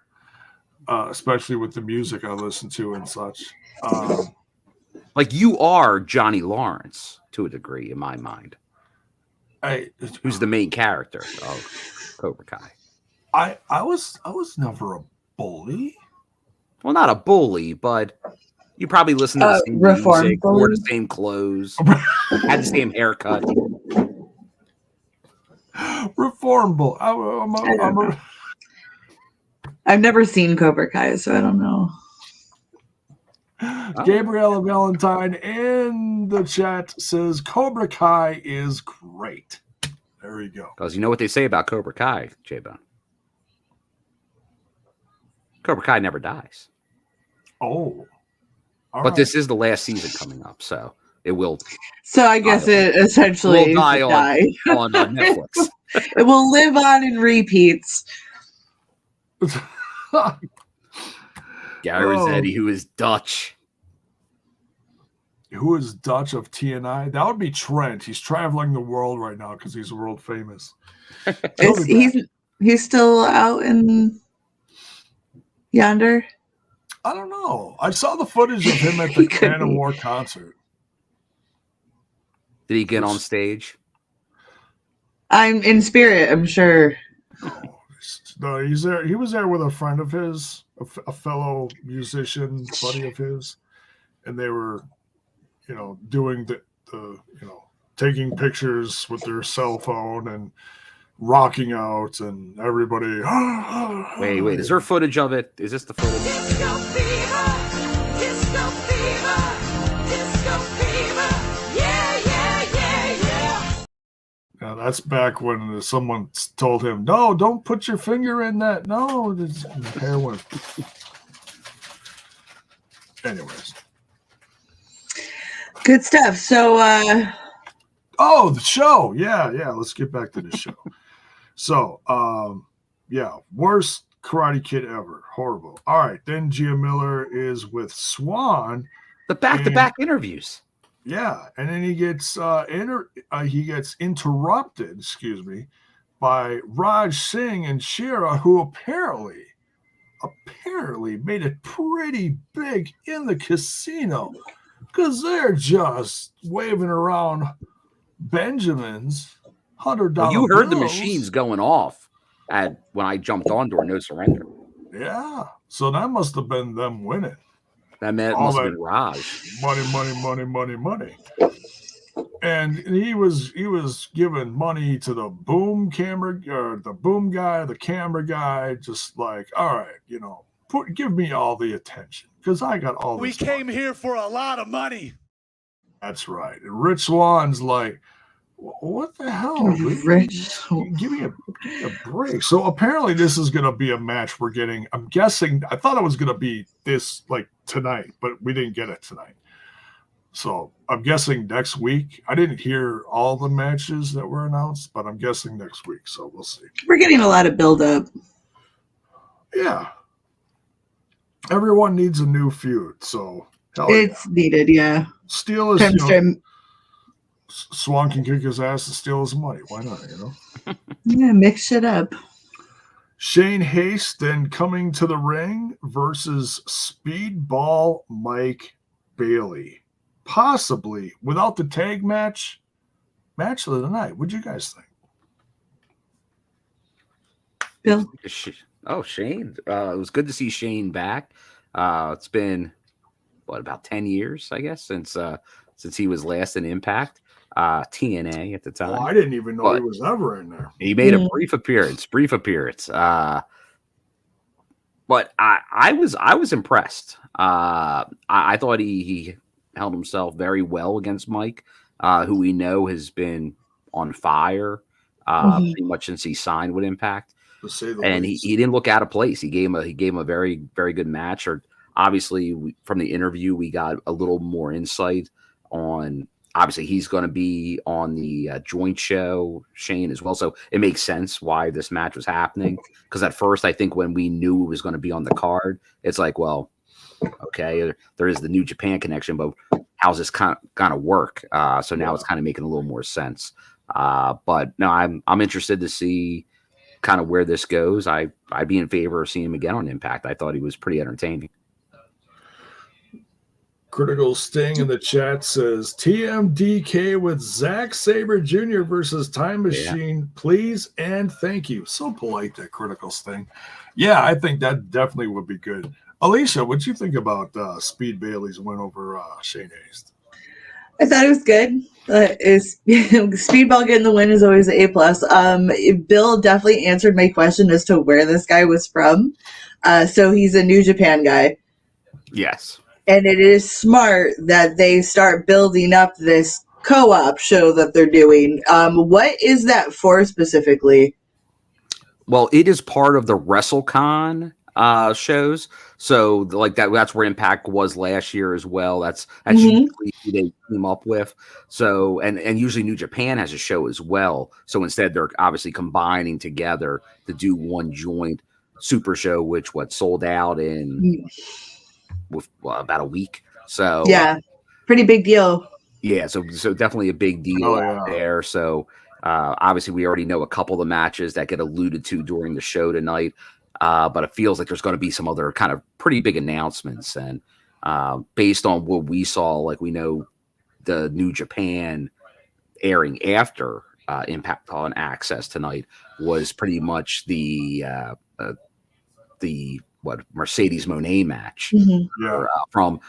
especially with the music I listen to and such.
Like you are Johnny Lawrence to a degree, in my mind. Who's the main character of Cobra Kai?
I was never a bully.
Well, not a bully, but you probably listened to the same music, wore the same clothes, had the same haircut.
Reform bull.
I've never seen Cobra Kai, so I don't know.
Gabriella Valentine in the chat says Cobra Kai is great. There we go.
Because you know what they say about Cobra Kai, J-Bone? Cobra Kai never dies.
Oh.
But this is the last season coming up, so it will.
So I guess it essentially
will die on Netflix.
It will live on in repeats.
Gary Rossetti, who is Dutch.
Who is Dutch of TNI? That would be Trent. He's traveling the world right now because he's world famous.
He's still out in yonder?
I don't know. I saw the footage of him at the Man of War concert.
Did he get on stage?
I'm in spirit, I'm sure.
No, he's there. He was there with a friend of his, a fellow musician buddy of his, and they were, doing the taking pictures with their cell phone and rocking out, and everybody.
Wait. Is there footage of it? Is this the footage?
Disco fever, disco fever, disco fever. Yeah.
Now that's back when someone told him, "No, don't put your finger in that." No, his hair went. Anyways,
Good stuff. So,
the show. Yeah. Let's get back to the show. So, worst Karate Kid ever. Horrible. All right, then Gia Miller is with Swan.
The back-to-back interviews.
Yeah, and then he gets interrupted, by Raj Singh and Shira, who apparently made it pretty big in the casino because they're just waving around Benjamins, $100
Well, you heard the
bills.
machines going off when I jumped on during No Surrender.
Yeah, so that must have been them winning.
That must have been Raj.
Money. And he was giving money to the boom camera, or the boom guy, the camera guy, just like, all right, give me all the attention because I got all.
We came here for a lot of money.
That's right. And Rich Swan's like, what the hell?
Rich.
Give me a break. So apparently this is going to be a match we're getting. I'm guessing. I thought it was going to be this like tonight, but we didn't get it tonight. So I'm guessing next week. I didn't hear all the matches that were announced, but I'm guessing next week. So we'll see.
We're getting a lot of build-up.
Yeah. Everyone needs a new feud. So
It's needed, yeah.
Steel is, Swan can kick his ass and steal his money. Why not,
Yeah, mix it up.
Shane Haste then coming to the ring versus Speedball Mike Bailey. Possibly without the tag match of the night. What'd you guys think?
Bill?
Oh, Shane. It was good to see Shane back. It's been, about 10 years, I guess, since he was last in Impact. TNA at the time.
Oh, I didn't even know he was ever in there.
He made a brief appearance. But I was impressed. I thought he held himself very well against Mike, who we know has been on fire pretty much since he signed with Impact. And he didn't look out of place. He gave him a very, very good match. Or obviously from the interview, we got a little more insight on. Obviously, he's going to be on the joint show, Shane, as well. So it makes sense why this match was happening. Because at first, I think when we knew it was going to be on the card, it's like, well, okay, there is the New Japan connection, but how's this kind of work? So now it's kind of making a little more sense. But no, I'm interested to see kind of where this goes. I'd be in favor of seeing him again on Impact. I thought he was pretty entertaining.
Critical Sting in the chat says TMDK with Zack Sabre Jr. versus Time Machine, please and thank you. So polite, that Critical Sting. Yeah, I think that definitely would be good. Alicia, what'd you think about Speed Bailey's win over Shane Haste?
I thought it was good. Speedball getting the win is always an A+. Bill definitely answered my question as to where this guy was from. So he's a New Japan guy.
Yes.
And it is smart that they start building up this co-op show that they're doing. What is that for specifically?
Well, it is part of the WrestleCon shows. So like that's where Impact was last year as well. That's usually who they team up with. So and usually New Japan has a show as well. So instead they're obviously combining together to do one joint super show, which sold out in with about a week. So
yeah, pretty big deal.
Yeah, so definitely a big deal out there. So obviously we already know a couple of the matches that get alluded to during the show tonight. But it feels like there's going to be some other kind of pretty big announcements. And based on what we saw, like we know the New Japan airing after Impact on Access tonight was pretty much the Mercedes Moné match from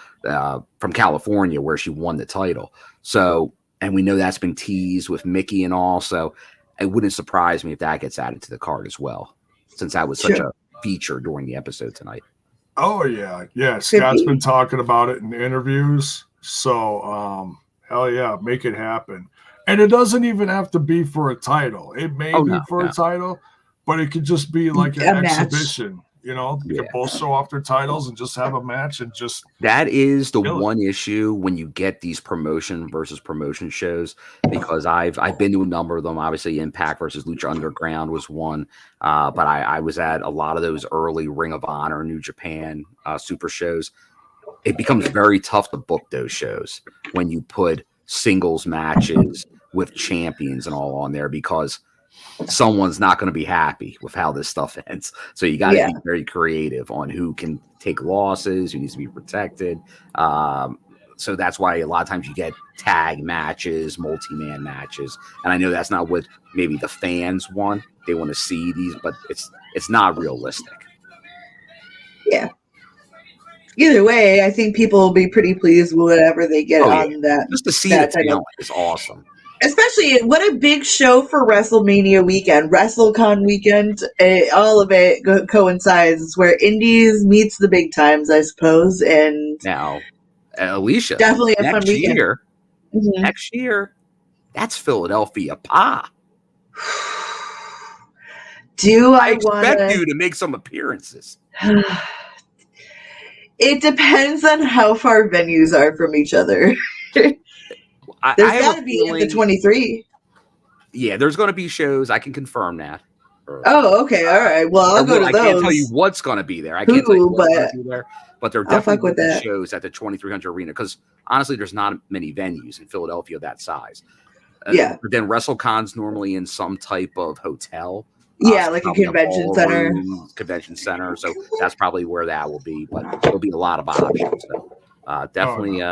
California where she won the title. So, and we know that's been teased with Mickey and all. So, it wouldn't surprise me if that gets added to the card as well, since that was such a feature during the episode tonight.
Oh yeah. Scott's been talking about it in interviews. So, hell yeah, make it happen. And it doesn't even have to be for a title. It may be for a title, but it could just be like an exhibition. You know, you can both show off their titles and just have a match and just.
That is the one issue when you get these promotion versus promotion shows, because I've been to a number of them. Obviously, Impact versus Lucha Underground was one, but I was at a lot of those early Ring of Honor, New Japan super shows. It becomes very tough to book those shows when you put singles matches with champions and all on there, because someone's not going to be happy with how this stuff ends. So you got to be very creative on who can take losses, who needs to be protected. So that's why a lot of times you get tag matches, multi-man matches. And I know that's not what maybe the fans want. They want to see these, but it's not realistic.
Yeah. Either way, I think people will be pretty pleased with whatever they get on that.
Just to see that talent is awesome.
Especially, what a big show for WrestleMania weekend, WrestleCon weekend. All of it coincides. It's where indies meets the big times, I suppose. And
now, Alicia,
definitely a fun weekend.
Next year, that's Philadelphia Pa. I expect you to make some appearances?
It depends on how far venues are from each other. There's got to be in the 23.
Yeah, there's going to be shows. I can confirm that.
Oh, okay. All right. Well, I'll go to those.
I can't tell you what's going to be there. I can't tell you what's going to be there. But there are definitely shows at the 2300 Arena, because honestly, there's not many venues in Philadelphia that size.
Yeah.
But then WrestleCon's normally in some type of hotel.
Yeah, like a convention center.
Convention center. So that's probably where that will be. But there'll be a lot of options. So definitely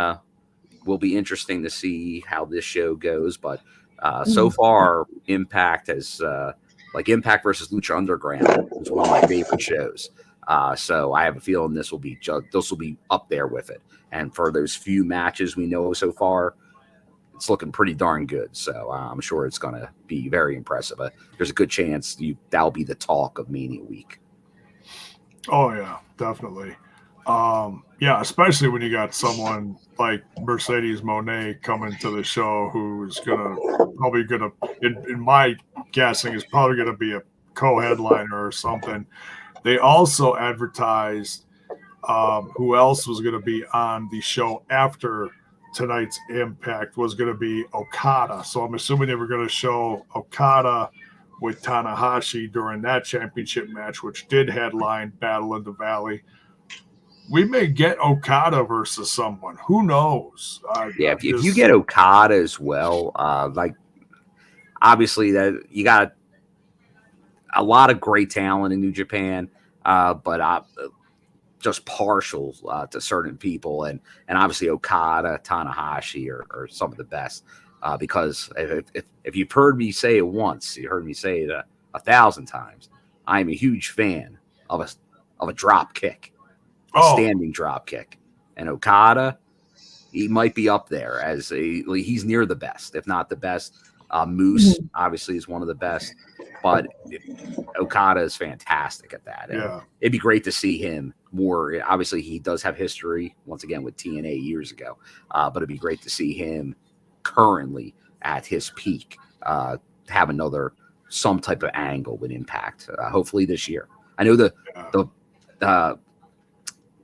will be interesting to see how this show goes. But so far, Impact has Impact versus Lucha Underground is one of my favorite shows. So I have a feeling this will be up there with it. And for those few matches we know so far, it's looking pretty darn good. So I'm sure it's going to be very impressive. There's a good chance that'll be the talk of Mania Week.
Oh yeah, definitely. Especially when you got someone like Mercedes Moné coming to the show, who's probably gonna, in my guessing, is probably gonna be a co-headliner or something. They also advertised who else was gonna be on the show after tonight's Impact was gonna be Okada. So I'm assuming they were gonna show Okada with Tanahashi during that championship match, which did headline Battle in the Valley. We may get Okada versus someone. Who knows?
If you get Okada as well, obviously that you got a lot of great talent in New Japan, but just partial to certain people, and obviously Okada, Tanahashi are some of the best. Because if you've heard me say it once, you heard me say it 1,000 times. I am a huge fan of a drop kick. Standing drop kick, and Okada, he might be up there as he's near the best, if not the best. Moose obviously is one of the best, but Okada is fantastic at that. And it'd be great to see him more. Obviously, he does have history once again with TNA years ago, but it'd be great to see him currently at his peak have some type of angle with Impact. Hopefully this year. I know the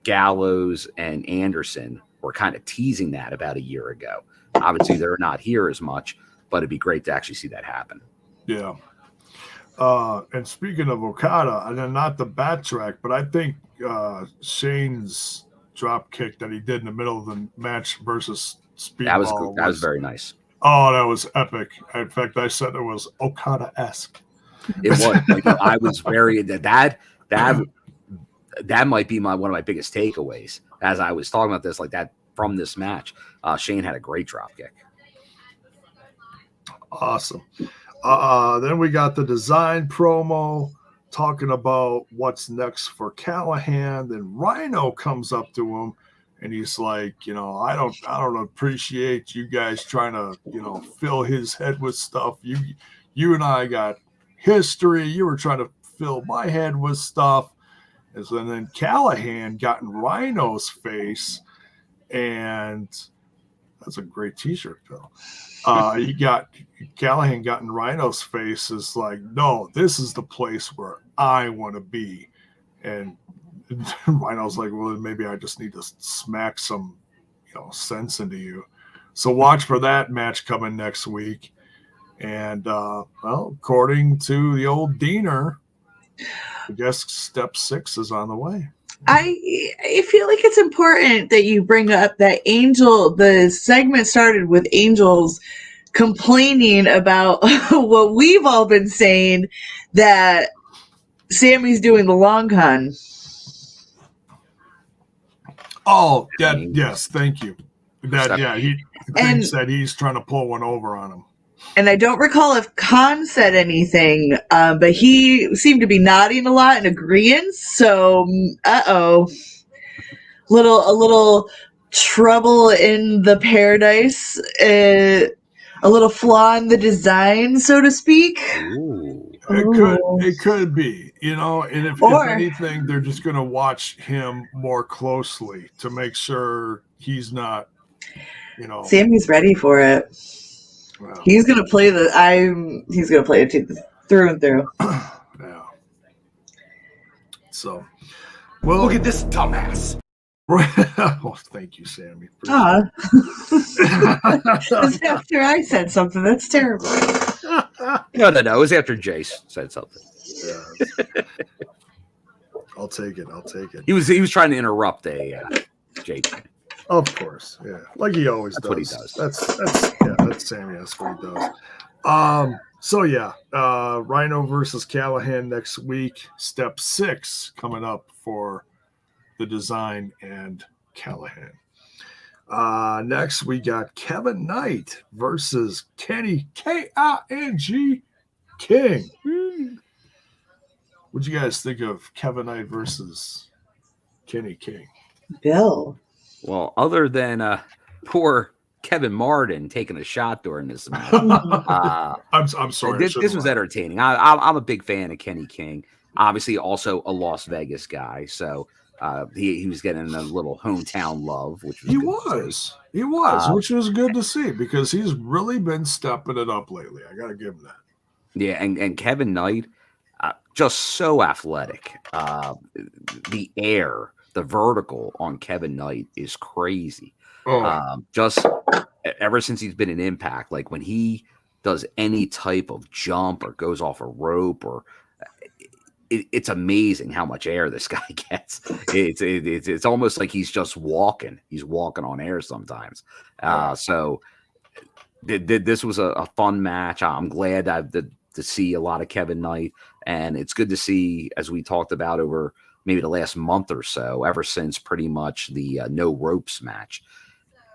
Gallows and Anderson were kind of teasing that about a year ago. Obviously, they're not here as much, but it'd be great to actually see that happen.
Yeah. And speaking of Okada, and then not the backtrack, but I think Shane's drop kick that he did in the middle of the match versus Speedball.
That was very nice.
Oh, that was epic. In fact, I said it was Okada-esque.
It was. I was very that might be one of my biggest takeaways as I was talking about this, like that from this match. Shane had a great drop kick.
Awesome. Then we got the design promo talking about what's next for Callahan. Then Rhino comes up to him and he's like, I don't appreciate you guys trying to, fill his head with stuff. You and I got history. You were trying to fill my head with stuff. And so then Callahan got in Rhino's face, and that's a great t-shirt, Phil. Callahan got in Rhino's face is like, no, this is the place where I want to be. And Rhino's like, well, maybe I just need to smack some, sense into you. So watch for that match coming next week. And, according to the old Diener, I guess step 6 is on the way.
I feel like it's important that you bring up that the segment started with Angel's complaining about what we've all been saying, that Sammy's doing the long con.
Oh, yes, thank you. He thinks that he's trying to pull one over on him.
And I don't recall if Khan said anything, but he seemed to be nodding a lot in agreement. So, a little trouble in the paradise, a little flaw in the design, so to speak.
Ooh.
It could be, and if anything, they're just going to watch him more closely to make sure he's not,
Sammy's ready for it.
Well,
he's gonna play it through and through.
Yeah. So, well,
Look at this dumbass.
Oh, thank you, Sammy.
That's after I said something. That's terrible.
No. It was after Jace said something.
Yeah. I'll take it.
He was trying to interrupt a Jace.
Of course, yeah, like he always does.
What he does.
That's Sammy. That's what he does. So yeah, Rhino versus Callahan next week. Step 6 coming up for the design and Callahan. Next we got Kevin Knight versus Kenny King. What'd you guys think of Kevin Knight versus Kenny King?
Bill.
Well, other than poor Kevin Martin taking a shot during this match,
I'm sorry.
This was entertaining. I'm a big fan of Kenny King. Obviously, also a Las Vegas guy, so he was getting a little hometown love, which was
he was, which was good to see because he's really been stepping it up lately. I gotta give him that.
Yeah, and Kevin Knight, just so athletic. The air. The vertical on Kevin Knight is crazy. Just ever since he's been in Impact, like when he does any type of jump or goes off a rope, or it's amazing how much air this guy gets. It's almost like he's just walking. He's walking on air sometimes. So this was a fun match. I'm glad to see a lot of Kevin Knight, and it's good to see, as we talked about over maybe the last month or so, ever since pretty much the no ropes match,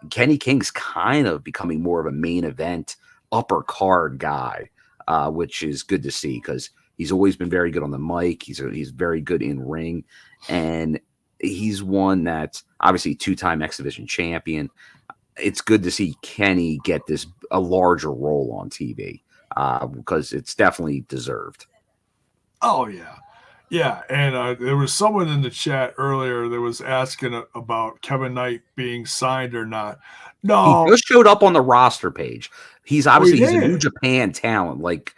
Kenny King's kind of becoming more of a main event upper card guy, which is good to see because he's always been very good on the mic. He's very good in ring, and he's one that's obviously 2-time X Division champion. It's good to see Kenny get a larger role on TV because it's definitely deserved.
Oh yeah. Yeah, and there was someone in the chat earlier that was asking about Kevin Knight being signed or not. No,
he just showed up on the roster page. He's obviously he's a New Japan talent, like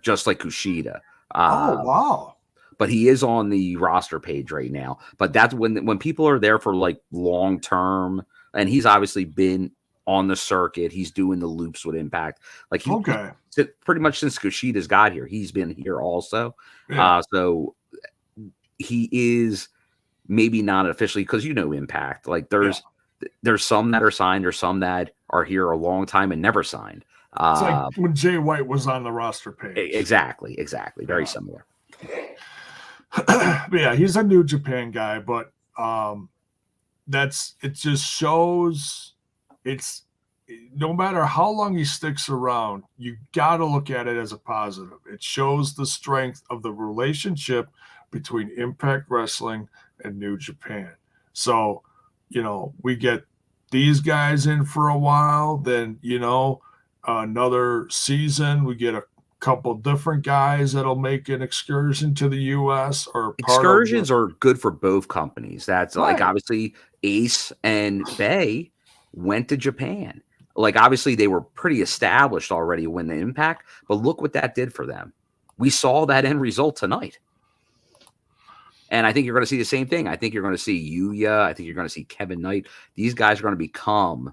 just like Kushida.
Oh wow!
But he is on the roster page right now. But that's when people are there for like long term, and he's obviously been on the circuit. He's doing the loops with Impact. Like he pretty much since Kushida's got here, he's been here also.
Yeah.
So he is maybe not officially, because Impact. Like there's some that are signed or some that are here a long time and never signed.
It's like when Jay White was on the roster page.
Exactly. Very similar.
But yeah, he's a New Japan guy, but it just shows it's no matter how long he sticks around, you got to look at it as a positive. It shows the strength of the relationship between Impact Wrestling and New Japan. So, we get these guys in for a while, then, another season, we get a couple different guys that'll make an excursion to the U.S. or
excursions are good for both companies. That's like
Right.
obviously Ace and Bay went to Japan. Like obviously they were pretty established already when the Impact, but look what that did for them. We saw that end result tonight. And I think you're going to see the same thing. I think you're going to see Yuya. I think you're going to see Kevin Knight. These guys are going to become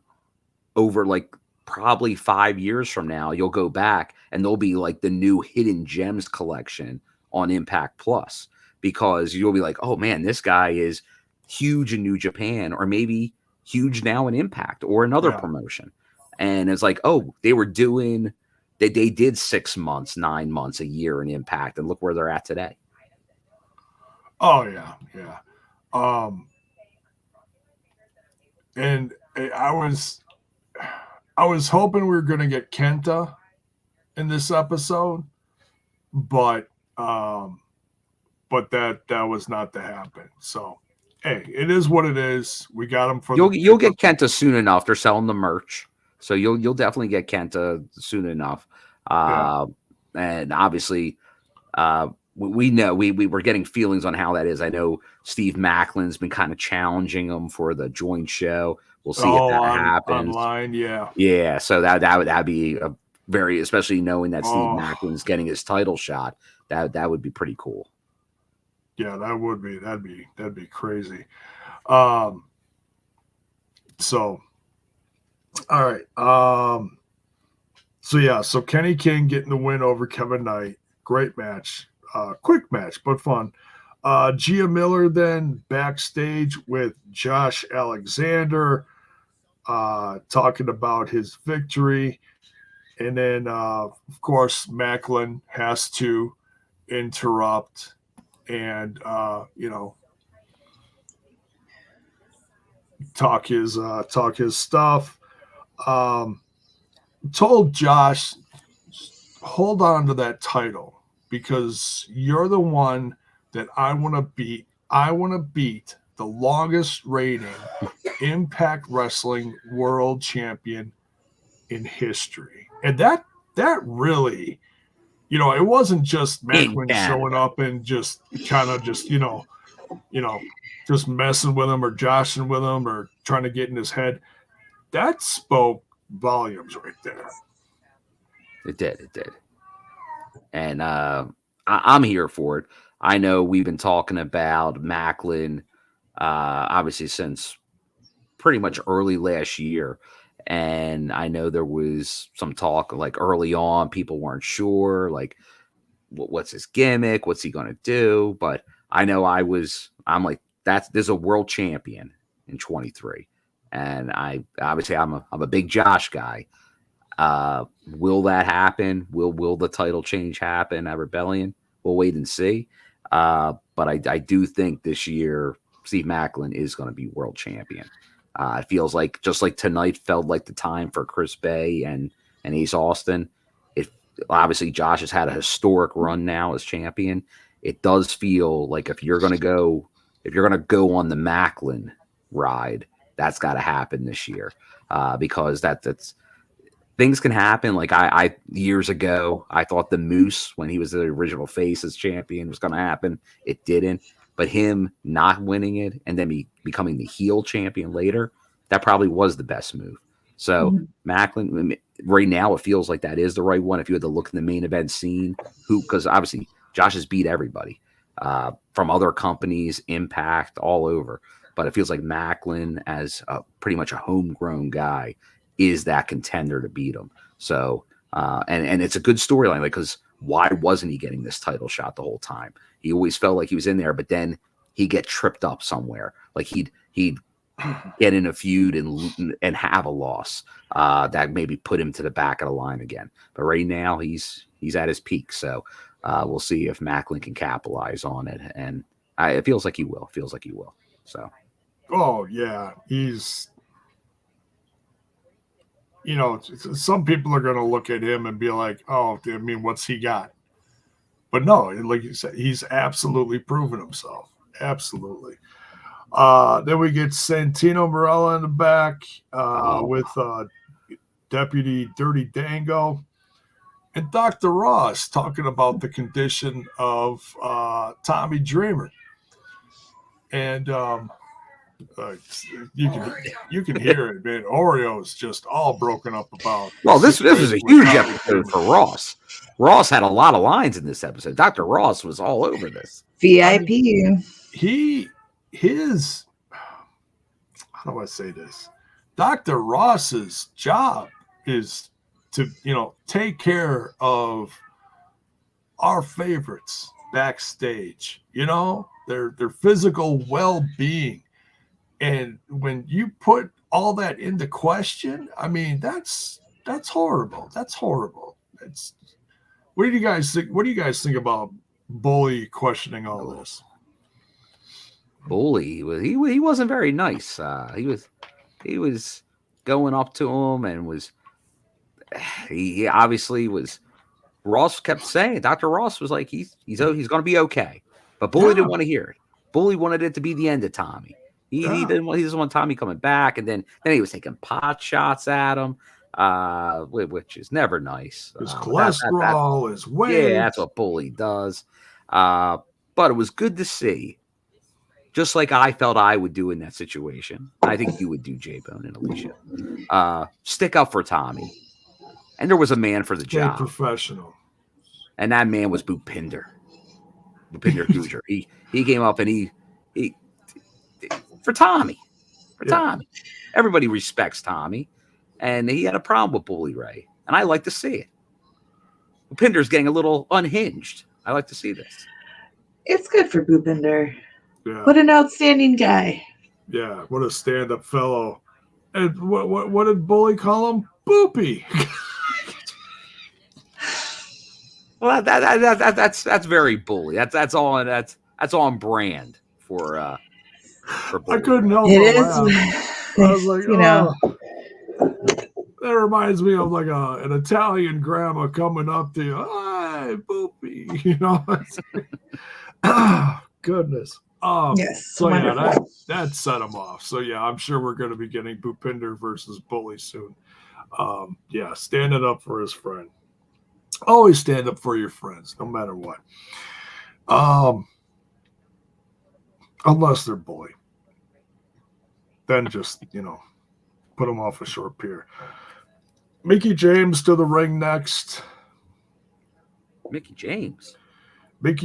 over like probably 5 years from now. You'll go back and they'll be like the new hidden gems collection on Impact Plus, because you'll be like, oh man, this guy is huge in New Japan, or maybe huge now in Impact or another promotion. And it's like, oh, they did 6 months, 9 months, a year in Impact, and look where they're at today.
Oh yeah. And I was hoping we were going to get Kenta in this episode, but that was not to happen. So hey, it is what it is. We got him for
you'll get Kenta soon enough. They're selling the merch, so you'll definitely get Kenta soon enough. And obviously, we know we were getting feelings on how that is. I know Steve Macklin's been kind of challenging him for the joint show. We'll see if that happens
online.
Yeah. So that'd be a very, especially knowing that Steve Macklin's getting his title shot. That would be pretty cool.
Yeah, that would be. That'd be crazy. So, all right. So Kenny King getting the win over Kevin Knight. Great match. Quick match, but fun. Gia Miller then backstage with Josh Alexander, talking about his victory. And then, of course, Macklin has to interrupt and, talk his stuff. Told Josh, hold on to that title, because you're the one that I want to beat. I want to beat the longest reigning Impact Wrestling World Champion in history. And that really, it wasn't just Macklin showing up and just kind of just messing with him or joshing with him or trying to get in his head. That spoke volumes right there.
It did. And I'm here for it. I know we've been talking about Macklin, obviously since pretty much early last year. And I know there was some talk like early on, people weren't sure, like, what's his gimmick? What's he going to do? But I know I'm like, there's a world champion in 23. And I'm a big Josh guy. Will that happen? Will the title change happen at Rebellion? We'll wait and see. But I do think this year Steve Macklin is going to be world champion. It feels like, just like tonight felt like the time for Chris Bay and Ace Austin. Obviously Josh has had a historic run now as champion. It does feel like if you're going to go on the Macklin ride, that's got to happen this year, because that's things can happen. Like I years ago, I thought the Moose, when he was the original face as champion, was going to happen. It didn't. But him not winning it and then becoming the heel champion later, that probably was the best move. So Macklin, right now, it feels like that is the right one. If you had to look in the main event scene, because obviously Josh has beat everybody from other companies, Impact, all over. But it feels like Macklin, as pretty much a homegrown guy, is that contender to beat him. So, and it's a good storyline, like, because why wasn't he getting this title shot the whole time? He always felt like he was in there, but then he'd get tripped up somewhere. Like he'd get in a feud and have a loss that maybe put him to the back of the line again. But right now he's at his peak. So we'll see if Macklin can capitalize on it. And it feels like he will. So.
Oh yeah, he's you know, some people are going to look at him and be like, oh, I mean, what's he got? But no, like you said, he's absolutely proven himself. Absolutely. Then we get Santino Marella in the back with Deputy Dirty Dango. And Dr. Ross talking about the condition of Tommy Dreamer. And you can hear it, man. Oreo's just all broken up about.
Well, this was a huge episode for Ross. Ross had a lot of lines in this episode. Dr. Ross was all over this.
VIP.
His how do I say this? Dr. Ross's job is to, you know, take care of our favorites backstage, you know, their physical well-being. And when you put all that into question, I mean, that's horrible. That's horrible. What do you guys think? What do you guys think about Bully questioning all this?
Bully, he wasn't very nice. He was going up to him and was he obviously was. Ross kept saying, Dr. Ross was like, he's going to be okay, but Bully didn't want to hear it. Bully wanted it to be the end of Tommy. He doesn't want Tommy coming back, and then he was taking pot shots at him, which is never nice.
His cholesterol, his weight.
Yeah, that's what Bully does. But it was good to see. Just like I felt I would do in that situation. I think you would do, J-Bone and Alicia. Stick up for Tommy. And there was a man for the job.
Professional.
And that man was Bhupinder Gujar. He came up and he for Tommy. Tommy. Everybody respects Tommy. And he had a problem with Bully Ray. And I like to see it. Bhupinder's getting a little unhinged. I like to see this.
It's good for Bhupinder.
Yeah.
What an outstanding guy.
Yeah, what a stand-up fellow. And what did Bully call him? Boopy.
Well, that's very Bully. That's all on brand for Bully.
I couldn't help
it.
It
is.
I was like,
you know.
That reminds me of like an Italian grandma coming up to you. Hi, Boopy. You know. Oh, goodness.
Yes.
So yeah, that set him off. So yeah, I'm sure we're going to be getting Bhupinder versus Bully soon. Yeah, standing up for his friend. Always stand up for your friends, no matter what. Unless they're Bully, then just put them off a short pier. Mickie James to the ring next.
Mickie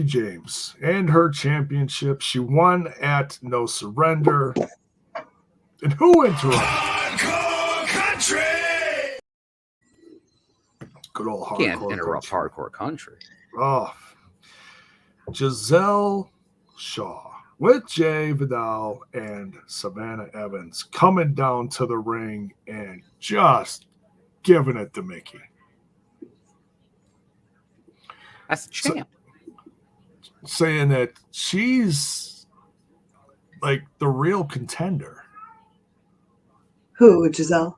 James and her championship. She won at No Surrender. And who interrupted?
Hardcore Country.
Good old hardcore.
Can't interrupt
country.
Hardcore Country.
Oh, Giselle Shaw with Jay Vidal and Savannah Evans coming down to the ring and just giving it to Mickie.
That's the champ.
Saying that she's like the real contender.
Who, Giselle?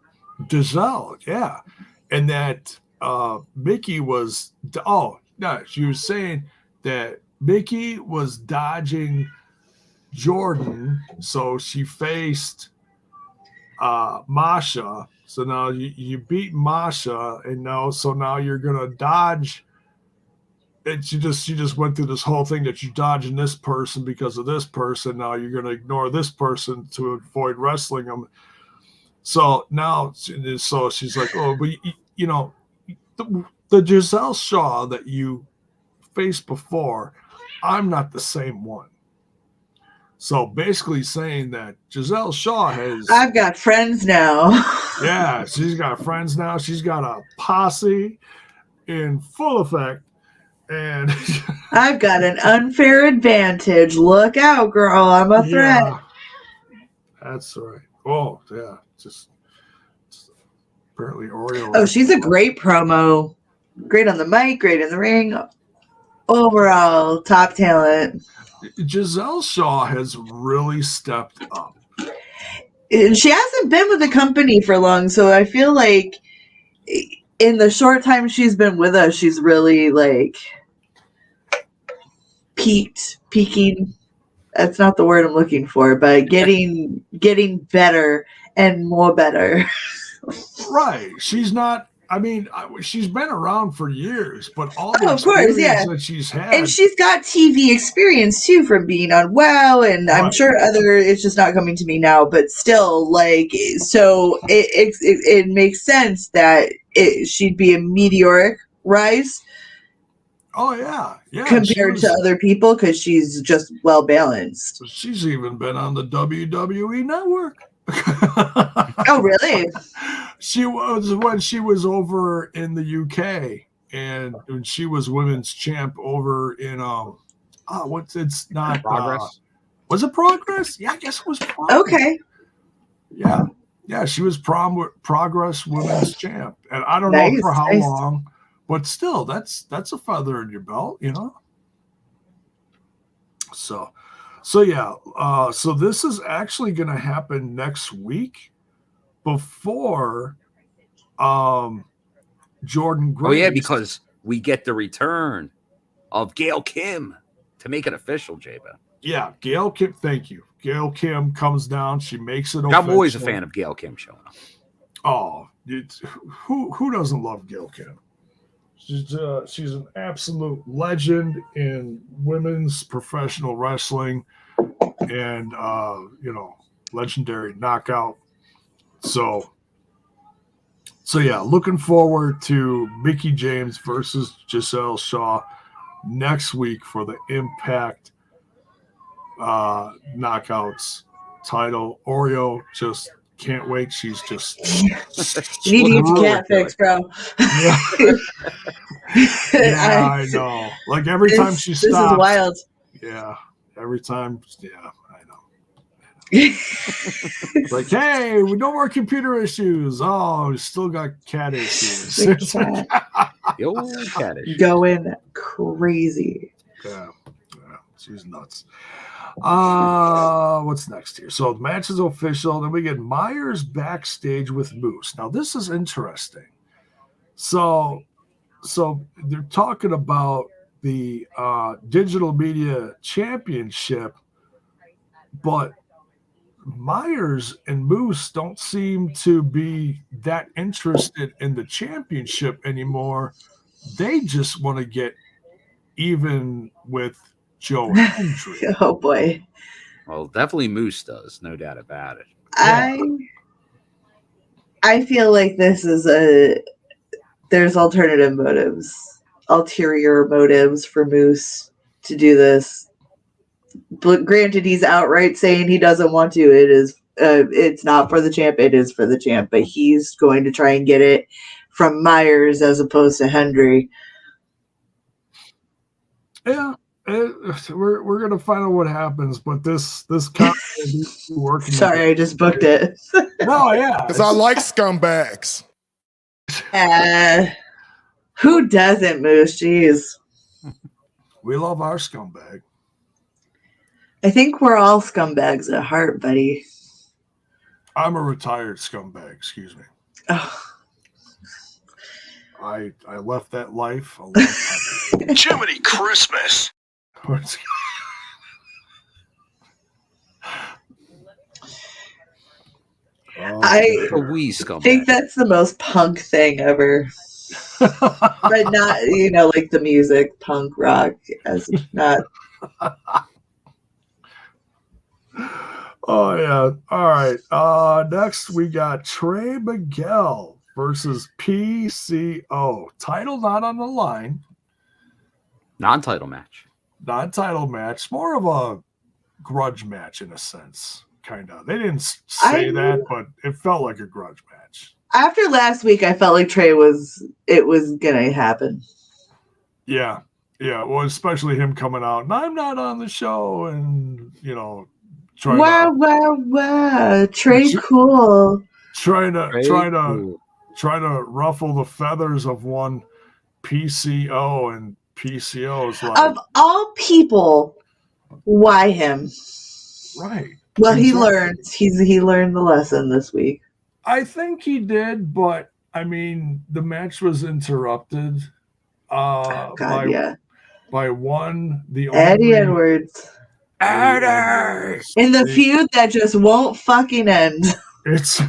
Giselle, yeah. And that Mickie was, she was saying that Mickie was dodging Jordan, so she faced Masha. So now you beat Masha, and now you're gonna dodge. And she just went through this whole thing that you're dodging this person because of this person. Now you're going to ignore this person to avoid wrestling them. So now, she's like, oh, but the Giselle Shaw that you faced before, I'm not the same one. So basically saying that Giselle Shaw
I've got friends now.
Yeah, she's got friends now. She's got a posse in full effect. And
I've got an unfair advantage. Look out, girl. I'm a threat.
Yeah, that's right. Oh, yeah. Just apparently Oreo.
Oh, she's a great promo. Great on the mic, great in the ring. Overall, top talent.
Giselle Shaw has really stepped up.
And she hasn't been with the company for long, so I feel like in the short time she's been with us, she's really like peaking. That's not the word I'm looking for, but getting better and more better.
Right. She's not. I mean, she's been around for years, but all the
Of course,
experience
yeah.
that she's had,
And she's got TV experience too from being on WoW, and I'm
Right.
sure it's just not coming to me now, but still, like, so it makes sense that she'd be a meteoric rise
oh yeah, yeah,
compared to other people because she's just well balanced.
she's even been on the WWE network.
Oh, really?
She was when she was over in the UK, and when she was women's champ over in it's not
Progress.
Was it Progress? Yeah, I guess it was Progress.
Okay.
Yeah, she was Progress women's champ, and I don't know for how long, but still, that's a feather in your belt, you know. So yeah, so this is actually going to happen next week before Jordan Grace.
Oh yeah, because we get the return of Gail Kim to make it official, J-Bo.
Yeah, Gail Kim. Thank you. Gail Kim comes down. She makes it official.
I'm always a fan of Gail Kim showing up.
Oh, who doesn't love Gail Kim? She's an absolute legend in women's professional wrestling, and legendary knockout. So yeah, looking forward to Mickie James versus Giselle Shaw next week for the Impact Knockouts title. Oreo just can't wait. She's just
you need to get your cat fixed, bro.
Yeah, I know. Like every time she stops,
this is wild.
Yeah, every time. Yeah, I know. Like, hey, we no more computer issues. Oh, we still got cat issues.
The old cat issue.
Going crazy.
Yeah, she's nuts. What's next here? So the match is official. Then we get Myers backstage with Moose. Now this is interesting. So they're talking about the digital media championship, but Myers and Moose don't seem to be that interested in the championship anymore. They just want to get even with Joe Hendry.
Oh boy.
Well, definitely Moose does, no doubt about it.
I feel like this is there's ulterior motives for Moose to do this. But granted, he's outright saying he doesn't want to. It's not for the champ. It is for the champ. But he's going to try and get it from Myers as opposed to Hendry.
Yeah, we're gonna find out what happens. But this working.
Sorry, I just booked it.
No, yeah,
because I like scumbags.
Who doesn't, Moose? Jeez.
We love our scumbag.
I think we're all scumbags at heart, buddy.
I'm a retired scumbag. Excuse me.
Oh.
I left that life a long time ago.
Jiminy Christmas.
I think that's the most punk thing ever. But not, like the music, punk rock, as not.
Oh, yeah. All right. Next, we got Trey Miguel versus PCO. Title not on the line.
Non-title match.
Non-title match. More of a grudge match in a sense, kind of. They didn't say that, but it felt like a grudge match.
After last week, I felt like it was gonna happen.
Yeah. Yeah. Well, especially him coming out, and I'm not on the show, and,
Wow. Trey cool.
Trying to ruffle the feathers of one PCO, and PCO's like,
of all people, why him?
Right.
Well, he learned the lesson this week.
I think he did, but I mean, the match was interrupted
God, yeah.
by one, the
Eddie
only
Edwards.
Eddie.
In the feud that just won't fucking end.
It's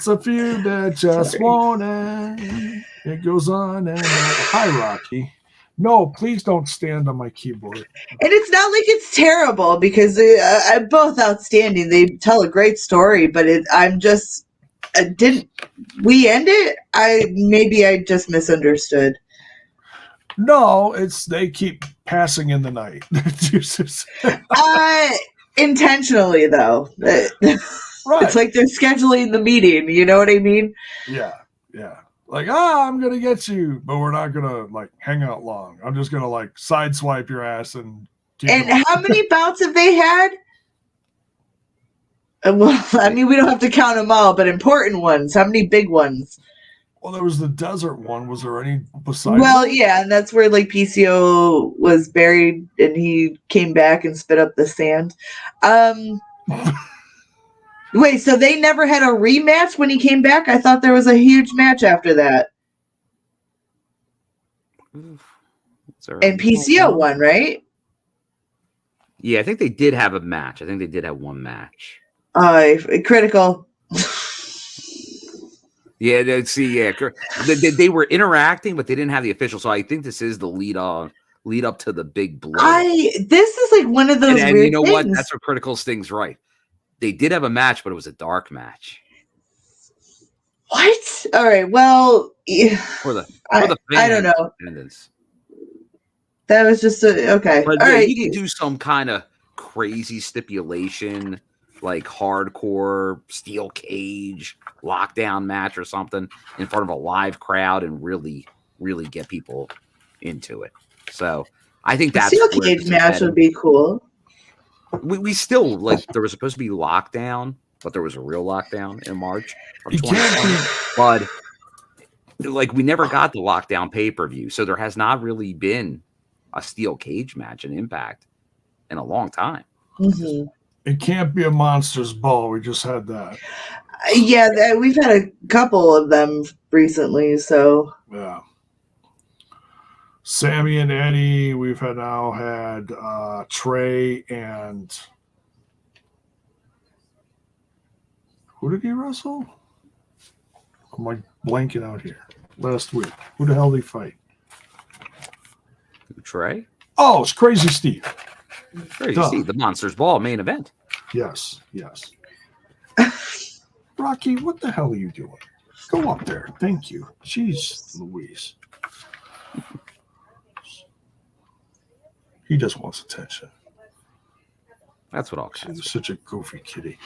a feud that just won't end. It goes on and on. Hi, Rocky. No, please don't stand on my keyboard.
And it's not like it's terrible because they're both outstanding. They tell a great story, but didn't we end it? Maybe I just misunderstood.
No, they keep passing in the night.
Intentionally though.
Right.
It's like they're scheduling the meeting, you know what I mean?
Yeah. Like, I'm gonna get you, but we're not gonna like hang out long. I'm just gonna like sideswipe your ass and
And how many bouts have they had? Well, I mean, we don't have to count them all, but important ones. How many big ones?
Well, there was the desert one. Was there any besides?
Well, yeah, and that's where like PCO was buried, and he came back and spit up the sand. Wait, so they never had a rematch when he came back? I thought there was a huge match after that. And PCO won, right?
Yeah, I think they did have a match. I think they did have one match.
Critical.
Yeah, they were interacting, but they didn't have the official. So I think this is the lead up to the big blow.
This is like one of those
and
weird
you know
things.
what? That's what Critical Sting's right. They did have a match, but it was a dark match.
What? All right. Well,
for the
I don't know.
Attendance.
That was just okay.
But
all right.
You can do some kind of crazy stipulation, like hardcore steel cage lockdown match or something in front of a live crowd and really, really get people into it. So I think that's
steel cage match would be cool.
We still like there was supposed to be lockdown, but there was a real lockdown in March of 2020. But like we never got the lockdown pay-per-view, so there has not really been a steel cage match in Impact in a long time.
Mm-hmm.
It can't be a Monsters Ball. We just had that.
Yeah, we've had a couple of them recently. So
yeah, Sammy and Eddie. We've now had Trey and who did he wrestle? I'm like blanking out here. Last week, who the hell did he fight?
Trey?
Oh, it's Crazy Steve.
Crazy Steve, the Monsters Ball main event.
Yes. Rocky, what the hell are you doing? Go up there. Thank you. Jeez Louise. He just wants attention.
That's what all kinds
of such a goofy kitty.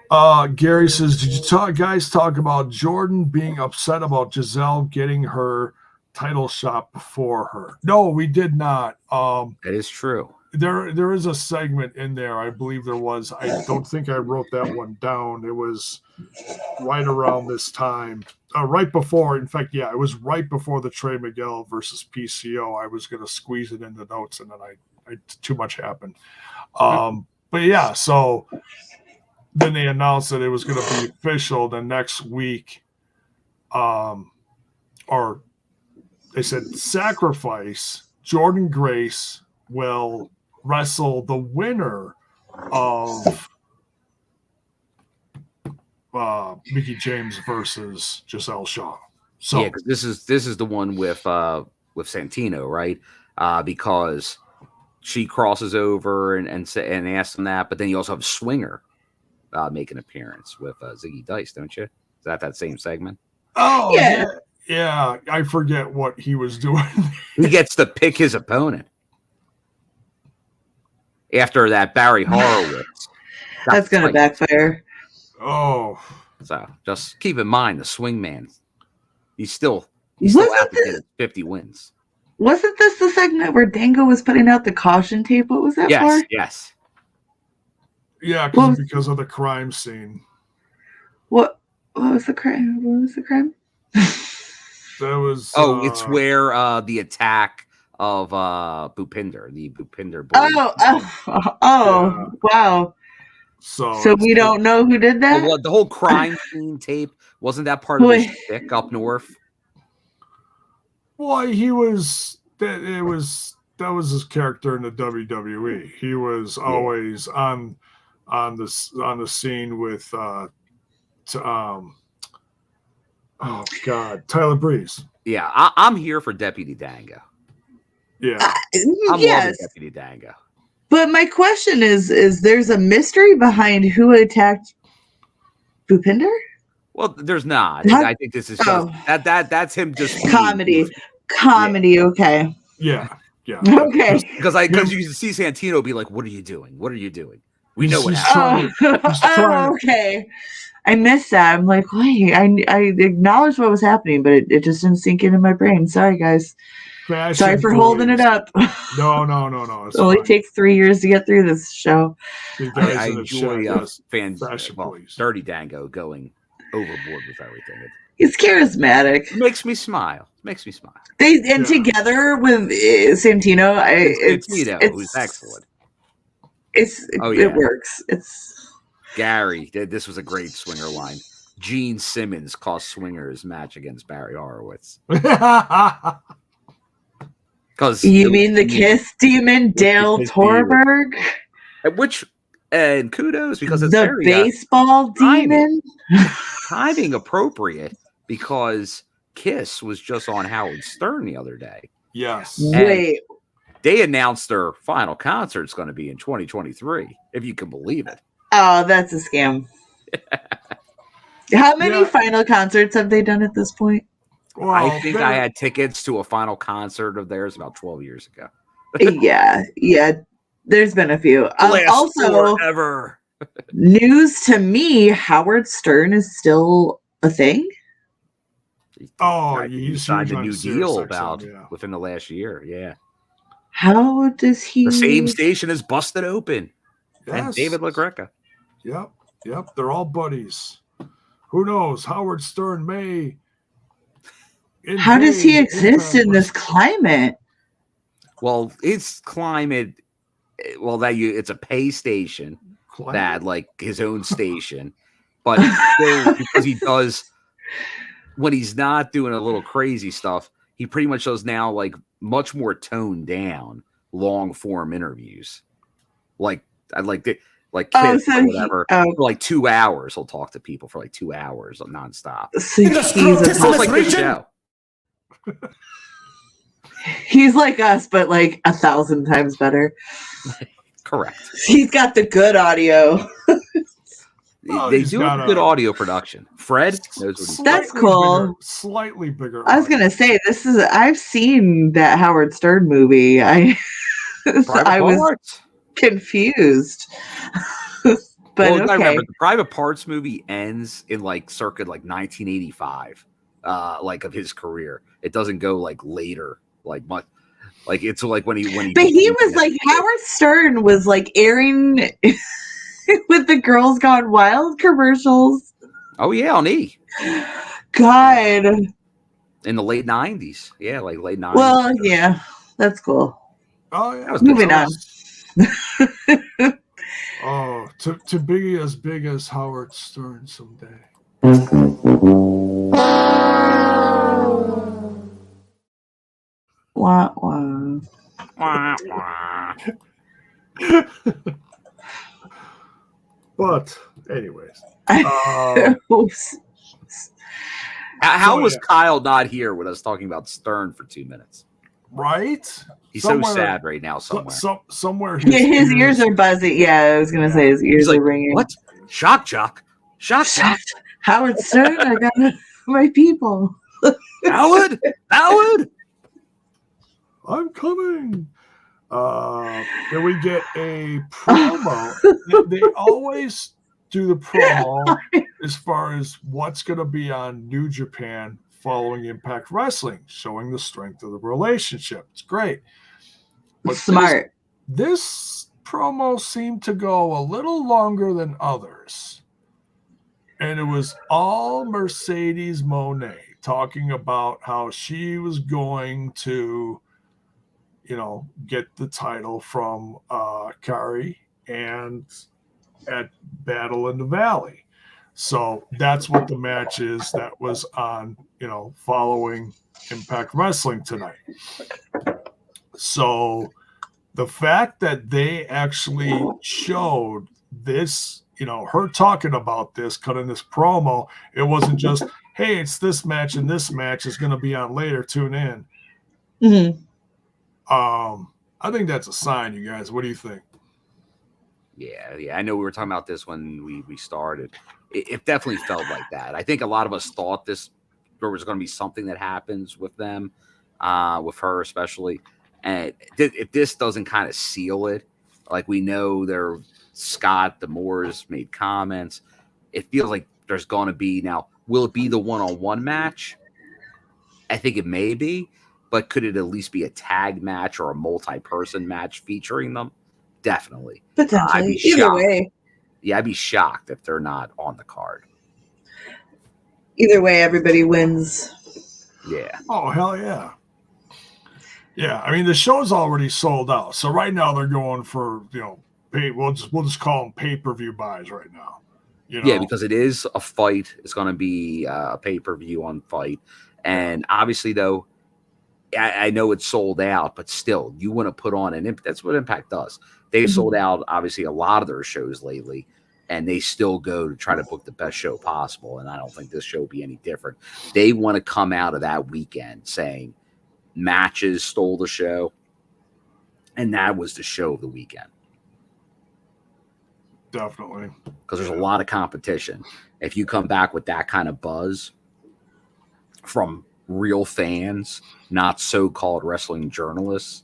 Gary says, did you guys talk about Jordan being upset about Giselle getting her title shot before her? No, we did not.
That is true.
There is a segment in there. I believe there was. I don't think I wrote that one down. It was right around this time. Right before, in fact, yeah, it was right before the Trey Miguel versus PCO. I was going to squeeze it in the notes, and then I too much happened. But yeah, so then they announced that it was going to be official the next week. Or they said Sacrifice, Jordan Grace will wrestle the winner of Mickie James versus Giselle Shaw. So
yeah, this is the one with Santino, right? Because she crosses over and asks him that, but then you also have Swinger make an appearance with Ziggy Dice, don't you? Is that same segment?
Oh yeah. I forget what he was doing.
He gets to pick his opponent after that Barry Horowitz.
That's gonna backfire.
Oh,
so just keep in mind the Swingman. He's still out to get 50 wins.
Wasn't this the segment where Dango was putting out the caution tape? What was that for?
Yes.
Yeah, because of the crime scene.
What was the crime? What was the crime?
That was.
It's where the attack of Bhupinder, the Bhupinder boy.
Oh, wow. So we don't know who did that?
Well, the whole crime scene tape, wasn't that part of his shtick up north?
Well, that was his character in the WWE. He was always on the scene with Tyler Breeze.
Yeah, I'm here for Deputy Dango.
Yeah,
I'm loving Deputy Dango.
But my question is there's a mystery behind who attacked Bhupinder?
Well, there's not. I think this is just that's him just
comedy. Comedy, okay.
Yeah.
Okay.
Because you can see Santino be like, "What are you doing? What are you doing? We know what happened."
Okay. I missed that. I'm like, wait, I acknowledged what was happening, but it just didn't sink into my brain. Sorry, guys. Sorry for holding it up.
No.
It only takes 3 years to get through this show.
I enjoy Dirty Dango going overboard with everything.
He's charismatic.
It makes me smile.
Together with Santino,
who's excellent.
It works.
Gary, this was a great swinger line. Gene Simmons cost Swinger's match against Barry Horowitz.
You mean the Kiss Demon, Dale Torberg?
And kudos because it's
the baseball demon.
Timing appropriate because Kiss was just on Howard Stern the other day.
Yes.
Wait.
They announced their final concert's going to be in 2023, if you can believe it.
Oh, that's a scam. How many final concerts have they done at this point?
Well,
I think I had tickets to a final concert of theirs about 12 years ago.
yeah. There's been a few. Also,
forever.
News to me, Howard Stern is still a thing.
He signed a new deal within the last year. Yeah.
How does he?
The same station is busted open.
Yes.
And David LaGreca.
Yep. They're all buddies. Who knows? Howard Stern may.
How does he exist in this climate?
Well, it's climate. Well, it's a pay station that like his own station, but still, because he does when he's not doing a little crazy stuff, he pretty much does now like much more toned down, long form interviews. Like Kiss or whatever. For like 2 hours, he'll talk to people for like 2 hours nonstop.
So he's
like this show.
He's like us, but like 1,000 times better.
Correct.
He's got the good audio.
They do have good audio production. Fred knows what he's
That's cool.
Slightly bigger.
I was gonna say I've seen that Howard Stern movie. I was confused. But
I remember the Private Parts movie ends in like circa like 1985, like of his career. It doesn't go like later, like much. Like it's like when he.
But he was like Howard Stern was like airing with the Girls Gone Wild commercials.
Oh yeah, on E.
God.
In the late 90s, yeah, like late 90s.
Well, yeah, that's cool.
Oh yeah.
Moving on.
Oh, to be as big as Howard Stern someday.
Wah, wah.
Wah, wah.
But, anyways.
How was Kyle not here with us talking about Stern for 2 minutes?
Right?
He's so sad right now somewhere.
Somewhere.
His ears are buzzing. Yeah, I was going to say his ears are ringing.
What? Shock jock.
Howard Stern, I got my people.
Howard!
I'm coming. Then we get a promo. They always do the promo as far as what's going to be on New Japan following Impact Wrestling, showing the strength of the relationship. It's great. But
smart.
This promo seemed to go a little longer than others. And it was all Mercedes Moné talking about how she was going to get the title from Kari and at Battle in the Valley. So that's what the match is that was on, following Impact Wrestling tonight. So the fact that they actually showed this, her talking about this, cutting this promo, it wasn't just, hey, it's this match and this match is going to be on later, tune in.
Mm-hmm.
I think that's a sign, you guys. What do you think?
Yeah. I know we were talking about this when we started. It definitely felt like that. I think a lot of us thought there was going to be something that happens with them, with her especially. And if this doesn't kind of seal it, like we know Scott, the Moores made comments. It feels like there's going to be now. Will it be the one-on-one match? I think it may be, but could it at least be a tag match or a multi-person match featuring them? Definitely.
Potentially. Either way.
Yeah, I'd be shocked if they're not on the card.
Either way, everybody wins.
Yeah.
Oh, hell yeah. Yeah, I mean, the show's already sold out. So right now they're going for, we'll just call them pay-per-view buys right now.
Yeah, because it is a fight. It's going to be a pay-per-view on Fight. And obviously, though, I know it's sold out, but still, you want to put on that's what Impact does. They've sold out, obviously, a lot of their shows lately, and they still go to try to book the best show possible. And I don't think this show will be any different. They want to come out of that weekend saying matches stole the show, and that was the show of the weekend.
Definitely.
Because there's a lot of competition. If you come back with that kind of buzz from real fans, not so-called wrestling journalists,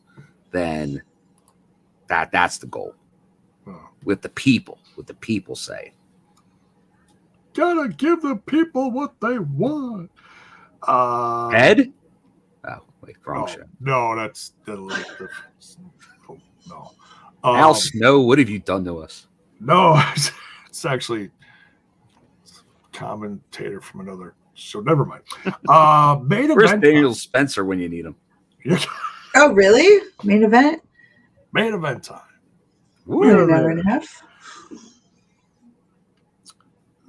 then that's the goal. With the people say.
Gotta give the people what they want.
Ed? Oh, wait, wrong show.
No, that's no.
Al Snow, what have you done to us?
No, it's actually a commentator from another show. Never mind. Main
Where's
event.
Daniel Spencer when you need him?
Oh, really? Main event?
Main event time.
An hour and a half.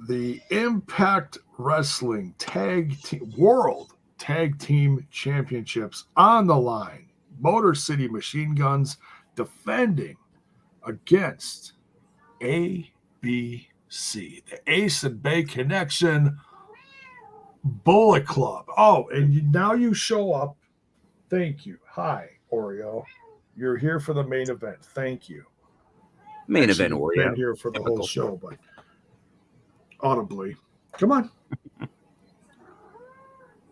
The Impact Wrestling World Tag Team Championships on the line. Motor City Machine Guns defending against ABC, the Ace and Bay Connection Bullet Club. Oh, and now you show up. Thank you. Hi, Oreo. You're here for the main event. Thank you.
Main event, Oreo.
Been here for the whole show, but audibly. Come on.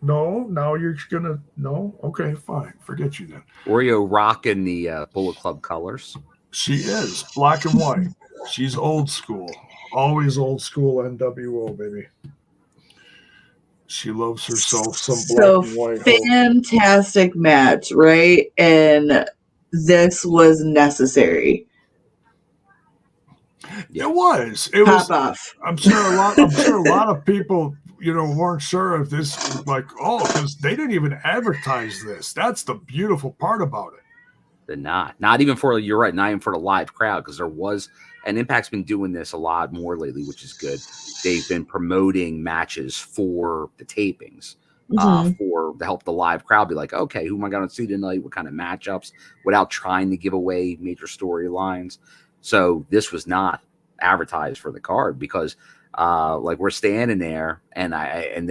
No, now you're gonna no. Okay, fine. Forget you then.
Oreo rocking the Bullet Club colors.
She is black and white. She's old school. Always old school NWO, baby. She loves herself some black and white.
Fantastic match, right? And this was necessary.
It was.
Off.
I'm sure a lot of people, weren't sure if this was because they didn't even advertise this. That's the beautiful part about it.
They're not even for, you're right, not even for the live crowd, because there was, and Impact's been doing this a lot more lately, which is good. They've been promoting matches for the tapings, to help the live crowd be like, okay, who am I going to see tonight? What kind of matchups, without trying to give away major storylines. So this was not advertised for the card because, we're standing there, and right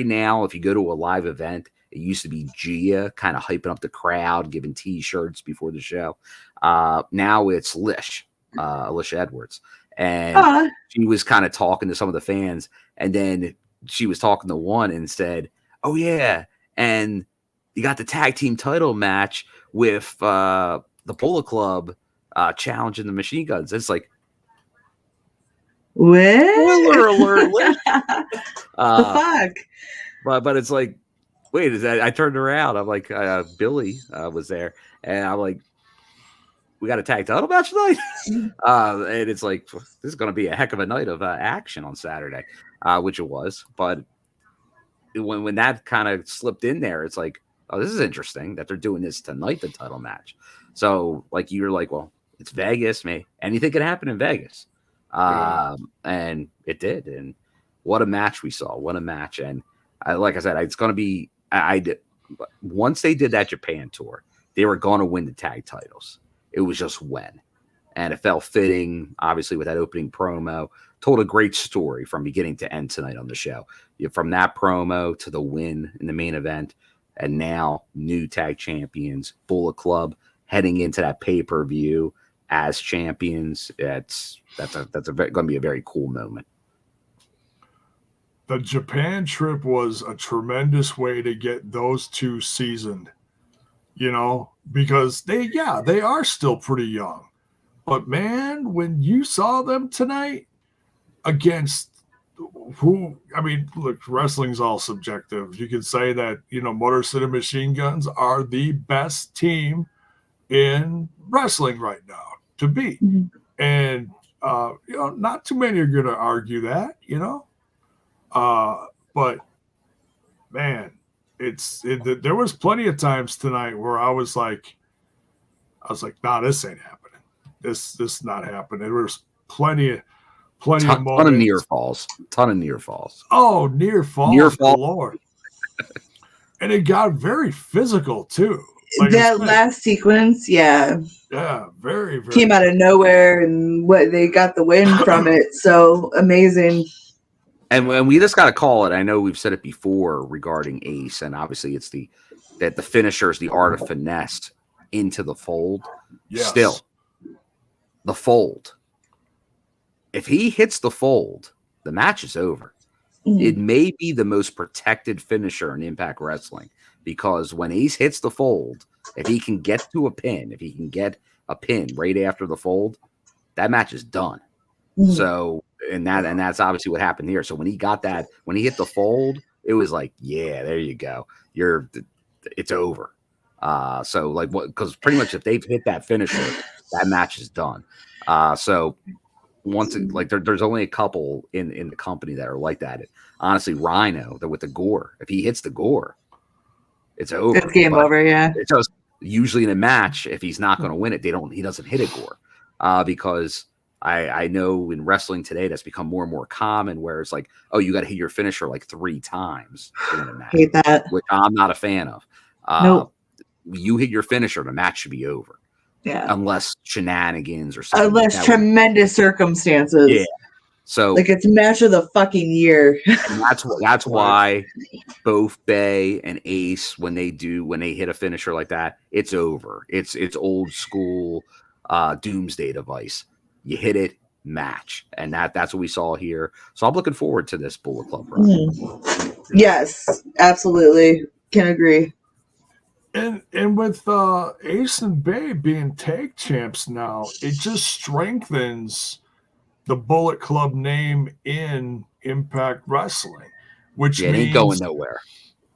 now, if you go to a live event, it used to be Gia kind of hyping up the crowd, giving T-shirts before the show. Now it's Alicia Edwards, and she was kind of talking to some of the fans, and then she was talking to one and said, "Oh yeah, and you got the tag team title match with the Bullet Club challenging the Machine Guns." It's like,
what?
Spoiler alert!
The fuck?
But it's like, wait, is that? I turned around. I'm like, Billy was there, and I'm like, we got a tag title match tonight, and it's like, this is going to be a heck of a night of action on Saturday, which it was. But when that kind of slipped in there, it's like, oh, this is interesting that they're doing this tonight, the title match. So like you're like, well, it's Vegas, man. Anything could happen in Vegas. And it did. And what a match we saw. What a match. And like I said, it's going to be, once they did that Japan tour, they were going to win the tag titles. It was just when. And it felt fitting, obviously, with that opening promo. Told a great story from beginning to end tonight on the show. From that promo to the win in the main event, and now new tag champions, Bullet Club, heading into that pay-per-view as champions. That's going to be a very cool moment.
The Japan trip was a tremendous way to get those two seasoned, because they are still pretty young. But man, when you saw them tonight against look, wrestling's all subjective. You could say that, Motor City Machine Guns are the best team in wrestling right now to beat. Mm-hmm. And, not too many are going to argue that, but man, there was plenty of times tonight where I was like, nah, this ain't happening. This not happening. There was plenty of moments.
Ton of near falls.
Oh, near falls galore. And it got very physical too.
Like that last sequence, yeah,
very, very
came out of nowhere, and they got the win from it. So amazing.
And we just got to call it. I know we've said it before regarding Ace, and obviously it's the finisher is the art of finesse into the fold. Yes. Still, the fold. If he hits the fold, the match is over. Mm-hmm. It may be the most protected finisher in Impact Wrestling, because when Ace hits the fold, if he can get to a pin, if he can get a pin right after the fold, that match is done. Mm-hmm. So, and that's obviously what happened here. So when he hit the fold, it was like, yeah, there you go. It's over. So like because pretty much if they've hit that finisher, that match is done. So once there's only a couple in the company that are like that. Honestly, Rhino, that with the gore, if he hits the gore, it's over.
It's game over. Yeah.
It's just usually in a match, if he's not going to win it, he doesn't hit a gore, because I know in wrestling today that's become more and more common, where it's like, oh, you got to hit your finisher like 3 times to win a match.
Hate that.
Which I'm not a fan of.
Nope.
You hit your finisher, the match should be over.
Yeah.
Unless shenanigans or something.
Unless tremendous circumstances.
Yeah. So
like it's match of the fucking year.
And that's why both Bay and Ace, when they hit a finisher like that, it's over. It's old school doomsday device. You hit it, match. And that's what we saw here. So I'm looking forward to this Bullet Club run.
Mm-hmm. Yes, absolutely. Can agree.
And with Ace and Bay being tag champs now, it just strengthens the Bullet Club name in Impact Wrestling, which means,
it ain't going nowhere.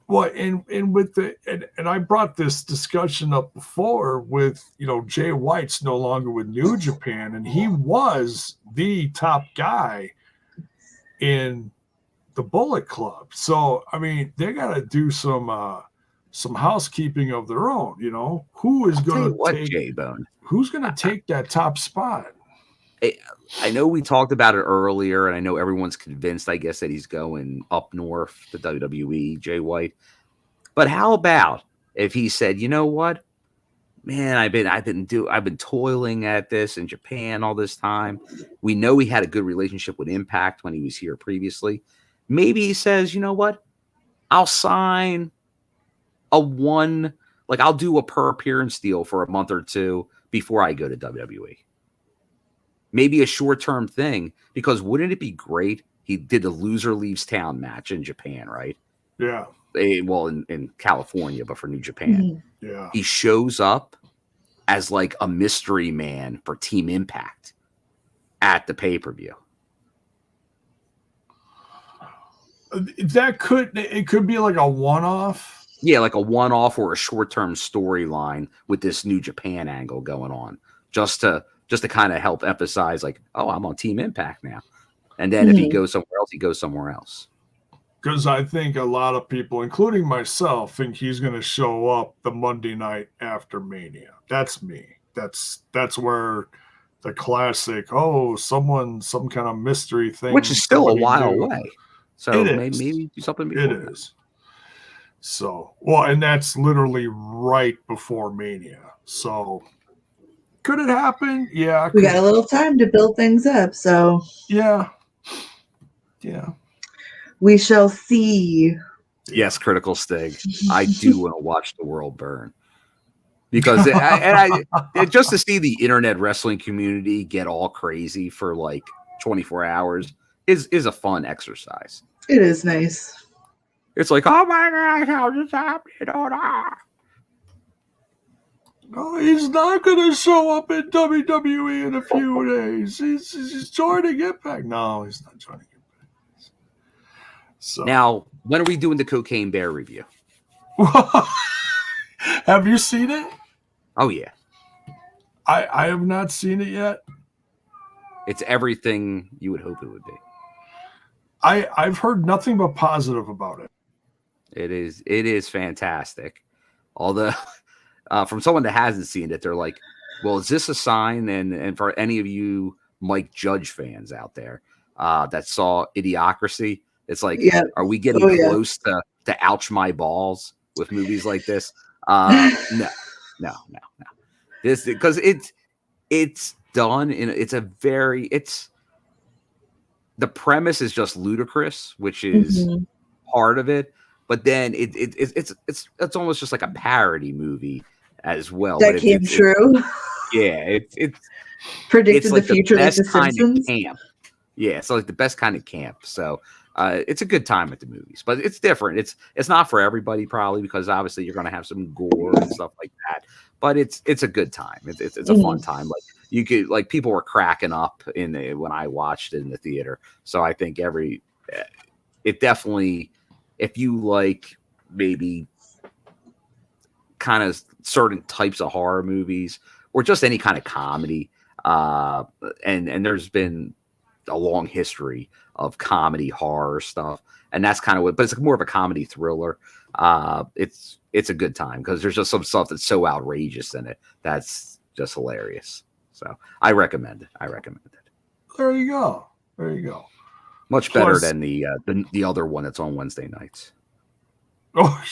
Well, and with and I brought this discussion up before with Jay White's no longer with New Japan, and he was the top guy in the Bullet Club. So I mean, they got to do some housekeeping of their own. Who is going to take
J-Bone?
Who's going to take that top spot?
I know we talked about it earlier, and I know everyone's convinced, I guess, that he's going up north to WWE, Jay White. But how about if he said, you know what, man, I've been toiling at this in Japan all this time. We know he had a good relationship with Impact when he was here previously. Maybe he says, you know what, I'll sign I'll do a per appearance deal for a month or two before I go to WWE. Maybe a short-term thing, because wouldn't it be great? He did the loser leaves town match in Japan, right?
Yeah.
In California, but for New Japan.
Mm-hmm. Yeah.
He shows up as like a mystery man for Team Impact at the pay-per-view.
It could be like a one-off.
Yeah, like a one-off or a short-term storyline with this New Japan angle going on. Just to kind of help emphasize, like, oh, I'm on Team Impact now. And then if he goes somewhere else, he goes somewhere else.
Because I think a lot of people, including myself, think he's going to show up the Monday night after Mania. That's me. That's where the classic, some kind of mystery thing.
Which is still a
somebody
while
knew.
away. So
It
maybe,
is.
maybe do something before.
It is. So, well, and that's literally right before Mania. So, could it happen? Yeah.
We got a little time to build things up. So,
yeah.
We shall see.
Yes, Critical Stig. I do want to watch the world burn. Because just to see the internet wrestling community get all crazy for like 24 hours is a fun exercise.
It is nice.
It's like, oh my gosh, how this happened?
No, he's not going to show up in WWE in a few days. He's joining Impact. No, he's not joining Impact. So.
Now, when are we doing the Cocaine Bear review?
Have you seen it?
Oh, yeah.
I have not seen it yet.
It's everything you would hope it would be.
I've heard nothing but positive about it.
It is fantastic. Although, from someone that hasn't seen it, they're like, well, is this a sign? And for any of you Mike Judge fans out there that saw Idiocracy, it's like, are we getting close to ouch my balls with movies like this? No. This, because it's done in, the premise is just ludicrous, which is part of it. But then it's almost just like a parody movie as well.
That came true.
It's
predicted
like
the future, like The
kind
Simpsons.
of camp. Yeah, it's like the best kind of camp. So it's a good time at the movies, but it's different. It's not for everybody probably, because obviously you're going to have some gore and stuff like that. But it's a good time. It's a fun time. Like you could, like, people were cracking up when I watched it in the theater. So I think it definitely, if you like maybe kind of certain types of horror movies or just any kind of comedy, and there's been a long history of comedy horror stuff, and that's kind of what, but it's more of a comedy thriller. It's a good time because there's just some stuff that's so outrageous in it that's just hilarious. So I recommend it.
There you go.
Much better than the other one that's on Wednesday nights.
Oh,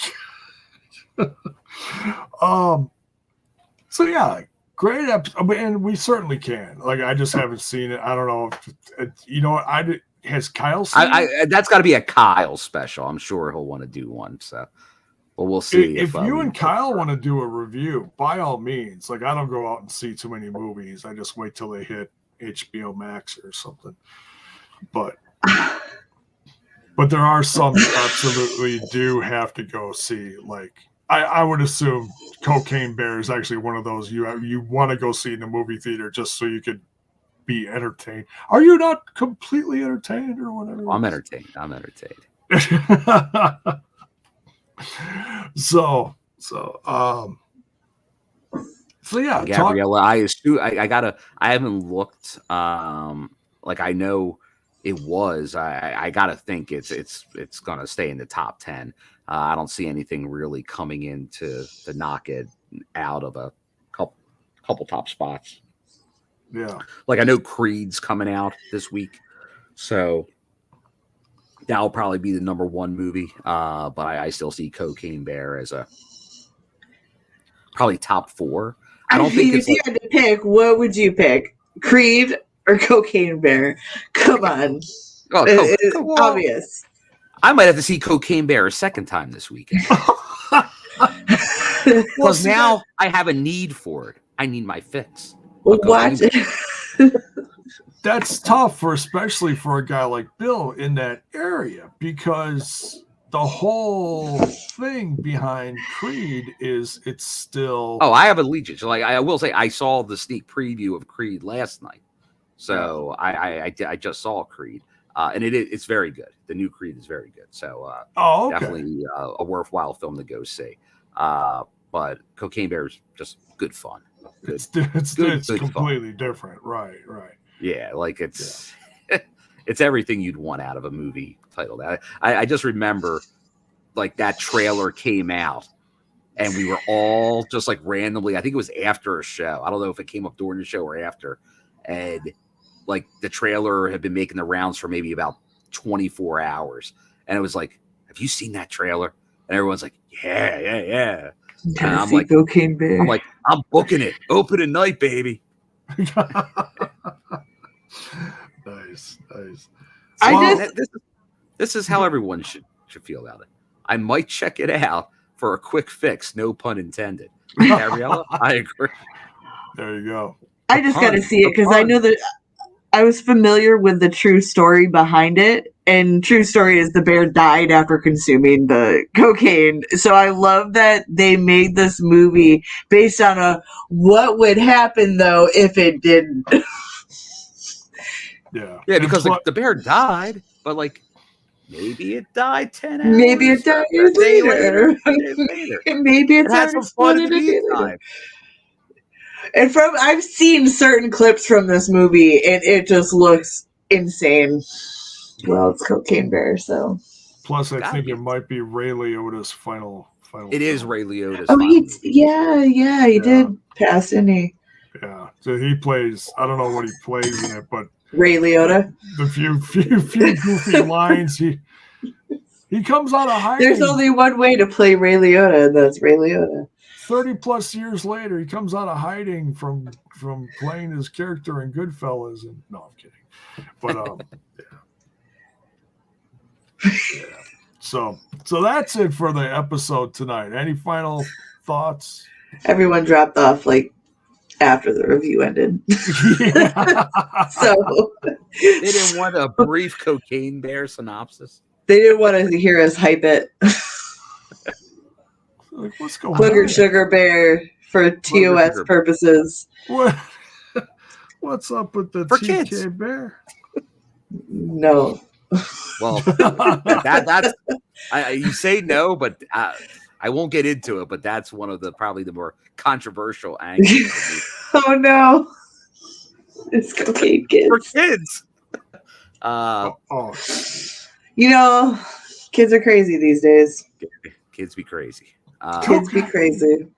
so yeah, great episode, and we certainly can. Like, I just haven't seen it. I don't know if has Kyle seen it?
That's got to be a Kyle special. I'm sure he'll want to do one. So, but we'll see.
If you and Kyle want to do a review, by all means. Like, I don't go out and see too many movies. I just wait till they hit HBO Max or something. But there are some you absolutely do have to go see. Like, I would assume Cocaine Bear is actually one of those you want to go see in the movie theater just so you could be entertained. Are you not completely entertained or whatever?
I'm entertained.
So yeah,
Gabriella, I haven't looked. Like, I know it was. I gotta think it's gonna stay in the top 10. I don't see anything really coming in to knock it out of a couple top spots.
Yeah,
like I know Creed's coming out this week, so that'll probably be the number one movie. But I still see Cocaine Bear as a probably top 4. I don't think
if you had to pick, what would you pick? Creed or Cocaine Bear? Come on. It's obvious.
I might have to see Cocaine Bear a second time this weekend. Because now I have a need for it. I need my fix.
Watch it.
That's tough, especially for a guy like Bill in that area, because the whole thing behind Creed is it's still.
Oh, I have allegiance. Like, I will say, I saw the sneak preview of Creed last night, so I just saw Creed, and it's very good. The new Creed is very good. So definitely a worthwhile film to go see. But Cocaine Bear is just good fun. Good,
it's completely different, right?
Yeah, like it's it's everything you'd want out of a movie titled. I just remember like that trailer came out and we were all just like randomly, I think it was after a show. I don't know if it came up during the show or after. And like the trailer had been making the rounds for maybe about 24 hours. And it was like, have you seen that trailer? And everyone's like, yeah. And I'm like,
Cocaine Bear.
I'm like, I'm booking it. Opening night, baby.
Nice.
This is how everyone should feel about it. I might check it out for a quick fix, no pun intended. Gabriella, I agree.
There you go.
I just got to see it because I know that I was familiar with the true story behind it. And true story is the bear died after consuming the cocaine. So I love that they made this movie based on a what would happen though if it didn't.
Yeah.
Yeah, because the bear died, but like maybe it died 10 hours.
Maybe it died
a day later.
Maybe it's
had some fun in the meantime.
And I've seen certain clips from this movie, and it just looks insane. Well, it's Cocaine Bear, so.
Plus, I think it might be Ray Liotta's final.
It is Ray Liotta's.
Oh, he did pass, didn't he?
Yeah, so he plays. I don't know what he plays in it, but
Ray Liotta.
The few goofy lines he comes out of hiding.
There's only one way to play Ray Liotta, and that's Ray Liotta.
30+ years later, he comes out of hiding from playing his character in Goodfellas. And no, I'm kidding. But yeah. So that's it for the episode tonight. Any final thoughts?
Everyone dropped off like after the review ended. So
they didn't want a brief Cocaine Bear synopsis.
They didn't want to hear us hype it.
Like, what's going
on? Sugar Bear for TOS purposes.
What's up with the
for
TK
kids.
Bear?
No.
Well, that's you say no, but I won't get into it. But that's one of probably the more controversial angles.
Oh no, it's Cocaine Kids
for kids.
You know, kids are crazy these days.
Kids be crazy.
Kids be crazy.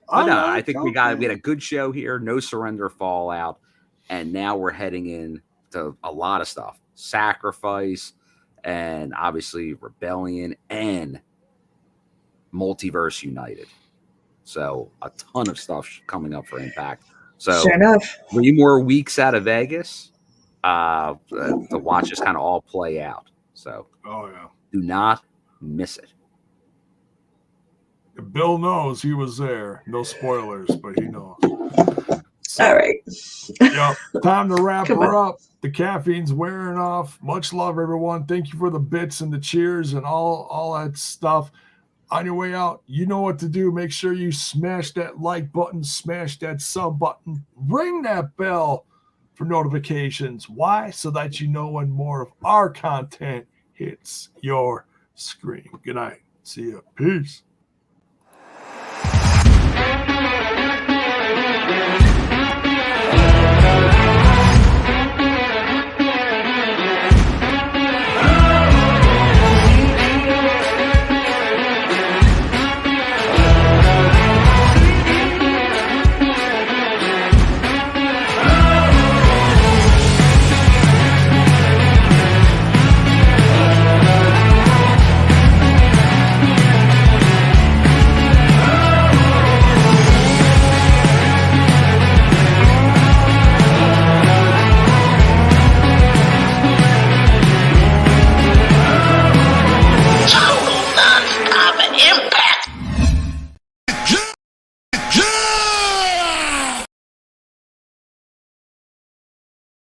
But no, I think we had a good show here. No Surrender, Fallout, and now we're heading in to a lot of stuff. Sacrifice, and obviously Rebellion and Multiverse United. So a ton of stuff coming up for Impact. So
sure enough,
3 more weeks out of Vegas to watch this kind of all play out. So do not miss it.
Bill knows he was there. No spoilers, but he knows.
So, all right.
Yep. Time to wrap her up. The caffeine's wearing off. Much love, everyone. Thank you for the bits and the cheers and all that stuff. On your way out, you know what to do. Make sure you smash that like button, smash that sub button, ring that bell for notifications. Why? So that you know when more of our content hits your screen. Good night. See ya. Peace.